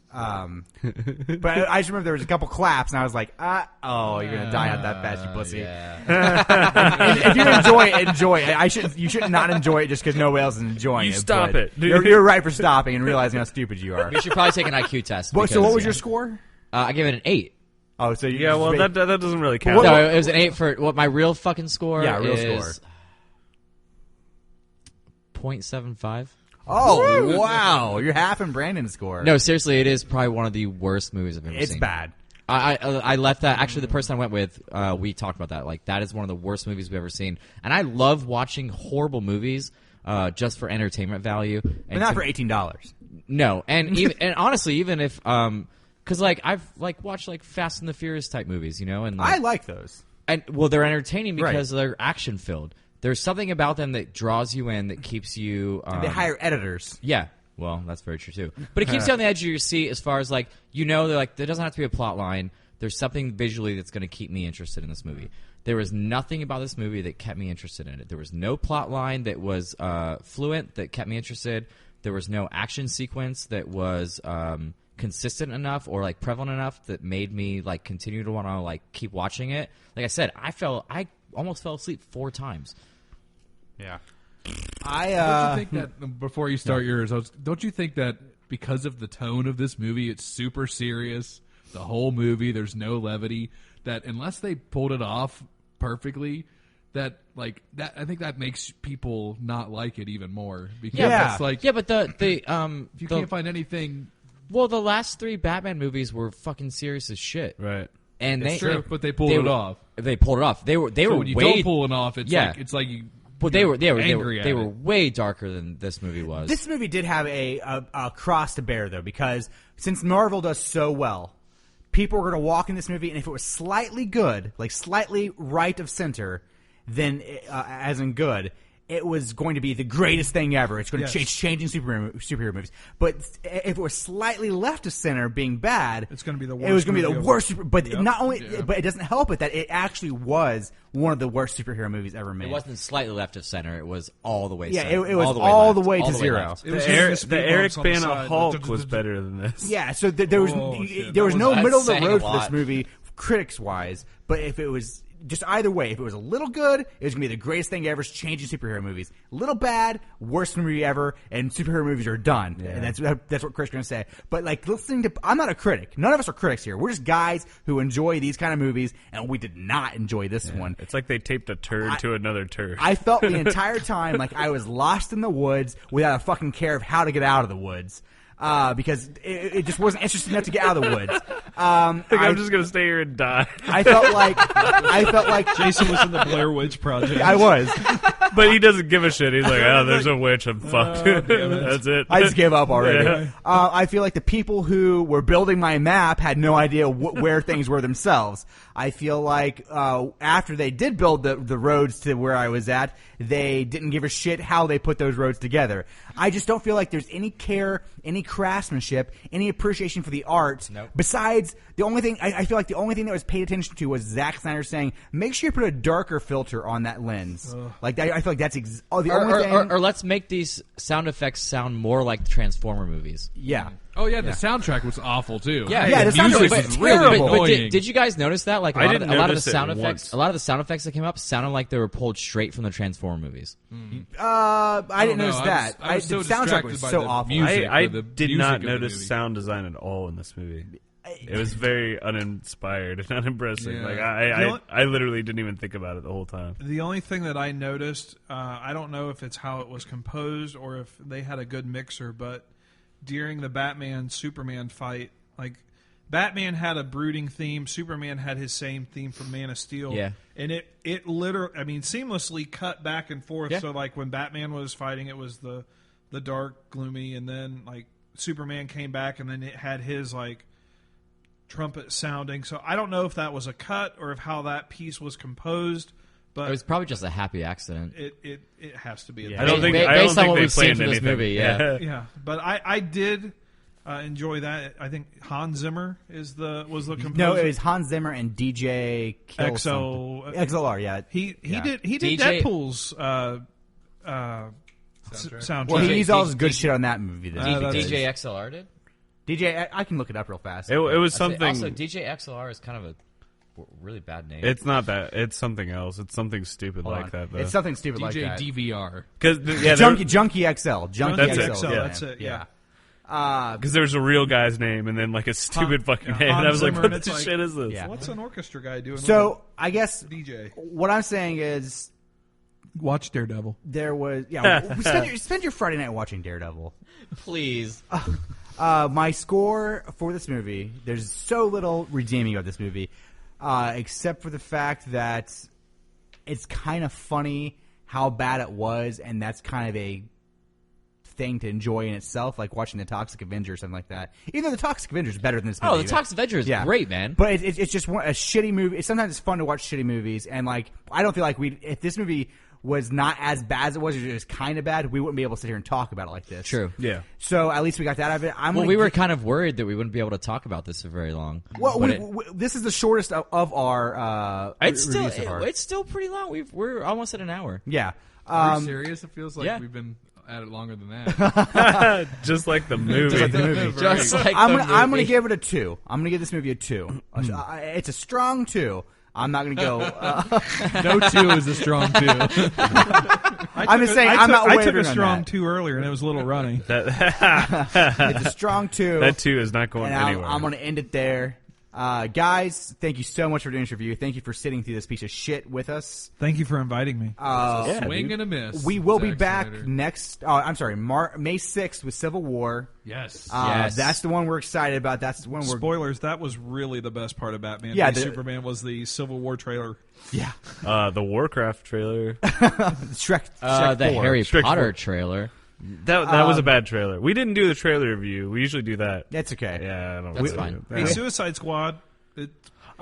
But I just remember there was a couple claps, and I was like, you're gonna die out that fast, you pussy. Yeah. If you enjoy it. You should not enjoy it just because nobody else is enjoying it. You stop it. You're right for stopping and realizing how stupid you are. You should probably take an IQ test. So what was your score? I gave it an 8. Oh, so that doesn't really count. No, it was an 8 for what my real fucking score. Yeah, real is score. 0.75. Oh, wow. You're half in Brandon's score. No, seriously, it is probably one of the worst movies I've ever seen. It's bad. I left that. Actually, the person I went with, we talked about that. That is one of the worst movies we've ever seen. And I love watching horrible movies just for entertainment value. But not for $18. No, and and honestly, even if because I've watched Fast and the Furious type movies, and I like those. And they're entertaining because they're action filled. There's something about them that draws you in, that keeps you. And they hire editors. Yeah, well, that's very true too. But it keeps you on the edge of your seat as far as they're there doesn't have to be a plot line. There's something visually that's going to keep me interested in this movie. There was nothing about this movie that kept me interested in it. There was no plot line that was fluent that kept me interested. There was no action sequence that was consistent enough or prevalent enough that made me continue to want to keep watching it. Like I said, I almost fell asleep 4 times. Yeah. Don't you think that before you start yours, don't you think that because of the tone of this movie, it's super serious, the whole movie, there's no levity, that unless they pulled it off perfectly, that I think that makes people not like it even more because it's but the if you can't find anything Well, the last 3 Batman movies were fucking serious as shit. Right. And It's true, but they pulled they it were- off. They pulled it off. They were So when you way don't pull it off, it's like you. but they were angry at they were it. way darker than this movie was. This movie did have a cross to bear, though, because since Marvel does so well, people were going to walk in this movie, and if it was slightly good, like slightly right of center, then as in good, it was going to be the greatest thing ever. It's going to change changing superhero movies. But if it was slightly left of center, being bad, It's going to be the worst. it was going to be the movie worst. ever. But Yep. not only, but it doesn't help it that it actually was one of the worst superhero movies ever made. It wasn't slightly left of center. It was all the way. Yeah, center. it was all all left. the way All to the zero. left. It was The hitting Eric, speed the Eric bumps on the Bana side. Hulk was better than this. Yeah, so there was Oh, shit. there was That no was- middle of the that's saying road a for this lot. movie, critics wise. But if it was just either way, if it was a little good, it was gonna be the greatest thing ever, changing superhero movies. A little bad, worst movie ever, and superhero movies are done. And that's what Chris is gonna say. But like listening to, I'm not a critic. None of us are critics here. We're just guys who enjoy these kind of movies, and we did not enjoy this one. It's like they taped a turd to another turd. I felt the entire time like I was lost in the woods without a fucking care of how to get out of the woods. Because it just wasn't interesting enough to get out of the woods. I'm just gonna stay here and die. I felt like Jason was in the Blair Witch Project. I was. But he doesn't give a shit. He's like, oh, there's a witch. I'm fucked. That's it. I just gave up already. Yeah. I feel like the people who were building my map had no idea where things were themselves. I feel like after they did build the roads to where I was at, they didn't give a shit how they put those roads together. I just don't feel like there's any care, any craftsmanship, any appreciation for the art. Nope. Besides, the only thing I feel like the only thing that was paid attention to was Zack Snyder saying, "Make sure you put a darker filter on that lens." Like I feel like that's the only thing. Or let's make these sound effects sound more like the Transformer movies. Yeah. Oh yeah, the soundtrack was awful too. Yeah, the soundtrack music was was really terrible. But annoying. did you guys notice that? Like I a lot didn't of the notice it sound once. effects, a lot of the sound effects that came up sounded like they were pulled straight from the Transformer movies. I didn't know. notice that. I was so the soundtrack distracted was by so the awful. music. I the did music not of the notice movie. sound design at all in this movie. It was very uninspired and unimpressive. Yeah. Like You know what? I literally didn't even think about it the whole time. The only thing that I noticed, I don't know if it's how it was composed or if they had a good mixer, but during the Batman-Superman fight, like, Batman had a brooding theme, Superman had his same theme from Man of Steel. Yeah. And it literally, seamlessly cut back and forth. Yeah. So, like, when Batman was fighting, it was the dark, gloomy, and then, like, Superman came back, and then it had his, like, trumpet sounding. So I don't know if that was a cut or if how that piece was composed, but It was probably just a happy accident. it has to be. Yeah. I don't think Based I don't on think what they we've seen planned from this anything. movie, yeah. Yeah, but I did enjoy that. I think Hans Zimmer was the composer. No, it was Hans Zimmer and DJ Kill XO something. XLR. Yeah, He Yeah. did DJ Deadpool's soundtrack. Well, he DJ used all his good shit on that movie. Then. that's- DJ XLR did. DJ, I can look it up real fast. It was something. Also, DJ XLR is kind of a really bad name. It's not that. It's something else. It's something stupid Hold like on. that. Though. It's something stupid like DJ that. DVR. Because yeah, Junkie XL. Junkie That's XL. it, XL, yeah. that's it. Yeah. because there's a real guy's name and then like a stupid fucking name. And I was like, Zimmer, what and it's the like- shit is this? Yeah. What's an orchestra guy doing? So I guess with a DJ? what I'm saying is Watch Daredevil. there was spend your Friday night watching Daredevil. Please. My score for this movie, there's so little redeeming of this movie, except for the fact that it's kind of funny how bad it was, and that's kind of a thing to enjoy in itself, like watching the Toxic Avenger or something like that. Even though the Toxic Avenger is better than this movie. Oh, the Toxic Avenger is great, man. But it's just a shitty movie. Sometimes it's fun to watch shitty movies, and like I don't feel like if this movie was not as bad as it was, or it was kind of bad, we wouldn't be able to sit here and talk about it like this. True. Yeah. So at least we got that out of it. Well, we were kind of worried that we wouldn't be able to talk about this for very long. Well, But this is the shortest of our it's still reviews so far. it's still pretty long. We're almost at an hour. Yeah. Are you serious? It feels like yeah. we've been at it longer than that. Just like the movie. Just like the movie. Just like I'm the gonna movie. give it a 2. I'm gonna give this movie a 2. It's a strong 2. I'm not gonna go. No 2 is a strong 2. I'm just saying I'm not I took wavering a on strong that. 2 earlier, and it was a little runny. It's a strong 2. That too is not going and anywhere. I'm gonna end it there. Guys, thank you so much for doing this review. Thank you for sitting through this piece of shit with us. Thank you for inviting me. Swing and a miss. We will be Zack back Snyder. next. Oh, I'm sorry, May 6th with Civil War. Yes. Yes. That's the one we're excited about. That's the one we're. Spoilers, that was really the best part of Batman Yeah, v the- Superman was the Civil War trailer. Yeah. The Warcraft trailer. Shrek. the Shrek 4. Harry Shrek Potter 4. trailer. That was a bad trailer. We didn't do the trailer review. We usually do that. That's okay. Yeah, I don't That's know. fine. Hey, Suicide Squad. It's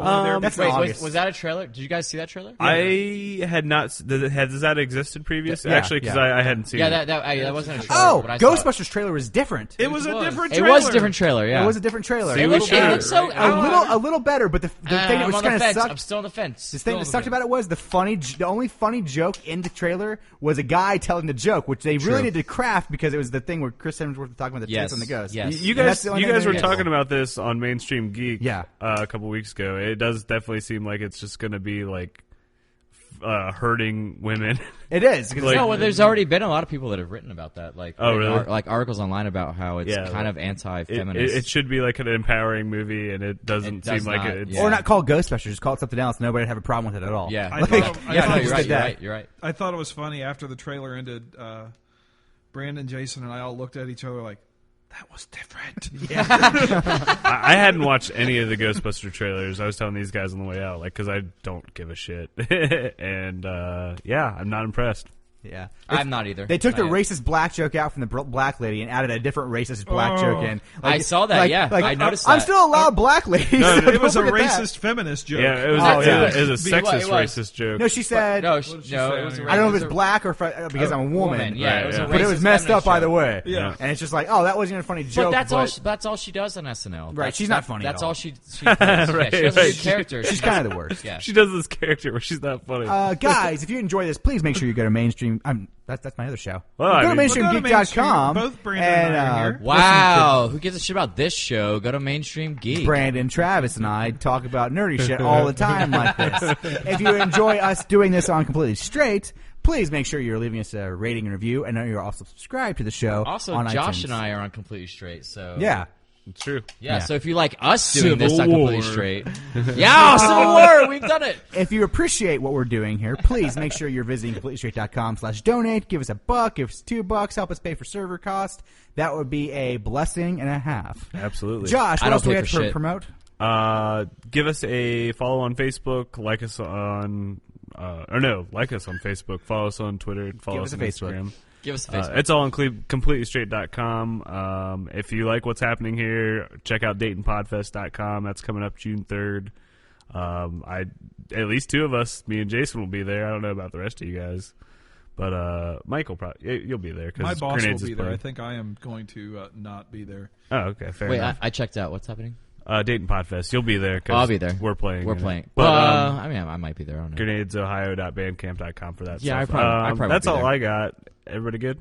only there that's because- not- Wait, August. was that a trailer? Did you guys see that trailer? I had not. Has that existed previously? Yeah, Actually, because yeah. I hadn't seen Yeah, it. that wasn't a trailer. Oh, but I saw Ghostbusters trailer was different. It was a different It trailer. was a different trailer. Yeah, It was a different trailer. See, It we was should- It looks so. a little better, but the thing that was I'm on kind the of fence. I'm sucked. still on the fence. The thing that sucked about it was the only funny joke in the trailer was a guy telling the joke, which they really needed to craft because it was the thing where Chris Hemsworth was talking about the Yes, tits and the ghost. yes. You And that's guys, the only you thing guys they were did. talking about this on Mainstream Geek, Yeah. A couple weeks ago. It does definitely seem like it's just going to be like hurting women. It is. 'Cause Like- No, well, there's already been a lot of people that have written about that. Like, Oh, really? like articles online about how it's Yeah, kind like- of anti-feminist. It should be like an empowering movie, and it doesn't It does seem like not, it's. yeah. Or not called Ghostbusters, just call it something else. Nobody would have a problem with it at all. yeah, I Like, thought- yeah, I no, thought you're it right. was You're that. right. You're right. I thought it was funny after the trailer ended. Brandon, Jason, and I all looked at each other like, that was different. I hadn't watched any of the Ghostbuster trailers. I was telling these guys on the way out, like, because I don't give a shit, and yeah, I'm not impressed. Yeah. I'm not either. They took the Not yet. racist black joke out from the black lady and added a different racist black joke in. I saw that, yeah. I noticed I'm that. still allowed black ladies. No, so It was a don't forget that. racist feminist joke. Yeah, it was. Oh, yeah. It was a It was. sexist, racist joke. No, she said. No, did she no, say? it was. I don't know if it was it's black or because I'm a woman. Yeah, Right, it was yeah. a But it was racist messed up feminist either joke. way. Yeah. And it's just like, oh, that wasn't even a funny joke. But that's all she does on SNL. Right, she's not funny at That's all. all she does. Yeah, she Right, doesn't right. do character. She's kind of the worst. Yeah. She does this character where she's not funny. Guys, if you enjoy this, please make sure you go to mainstream. That's my other show. Well, I go to mean- mainstreamgeek.com. Both Brandon and I are here. Wow, who gives a shit about this show? Go to Mainstream Geek. Brandon, Travis, and I talk about nerdy shit all the time like this. If you enjoy us doing this on Completely Straight, please make sure you're leaving us a rating and review, and you're also subscribed to the show. Also, on Josh iTunes. and I are on Completely Straight, so Yeah. It's true. yeah. So if you like us doing this Civil on Completely War. Straight, yeah, Civil War, we've done it. If you appreciate what we're doing here, please make sure you're visiting CompletelyStraight.com/donate. Give us $1, give us $2, help us pay for server cost. That would be a blessing and a half. Absolutely. Josh, I what don't else do we pay have for to shit. promote? Give us a follow on Facebook. Like us on. Like us on Facebook. Follow us on Twitter. Follow Give us us on a Facebook. Instagram. Give us a Facebook. It's all on CompletelyStraight.com. If you like what's happening here, check out DaytonPodFest.com. That's coming up June 3rd. At least two of us, me and Jason, will be there. I don't know about the rest of you guys, but Mike will probably you'll be there. 'Cause My boss will Grenades be is there. I playing. think I am going to not be there. Oh, okay, fair Wait, enough. I checked out. What's happening? Dayton Podfest. You'll be there. 'Cause I'll be there. We're playing. We're in it. playing. But, Well, I mean, I might be there. I don't know. GrenadesOhio.bandcamp.com for that. Yeah, stuff. I probably that's won't be all there. I got. Everybody good?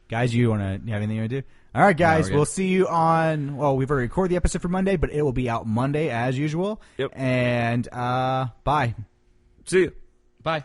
Guys, you have anything you want to do? All right, guys, we're good. we'll see you on. Well, we've already recorded the episode for Monday, but it will be out Monday as usual. Yep. And bye. See you. Bye.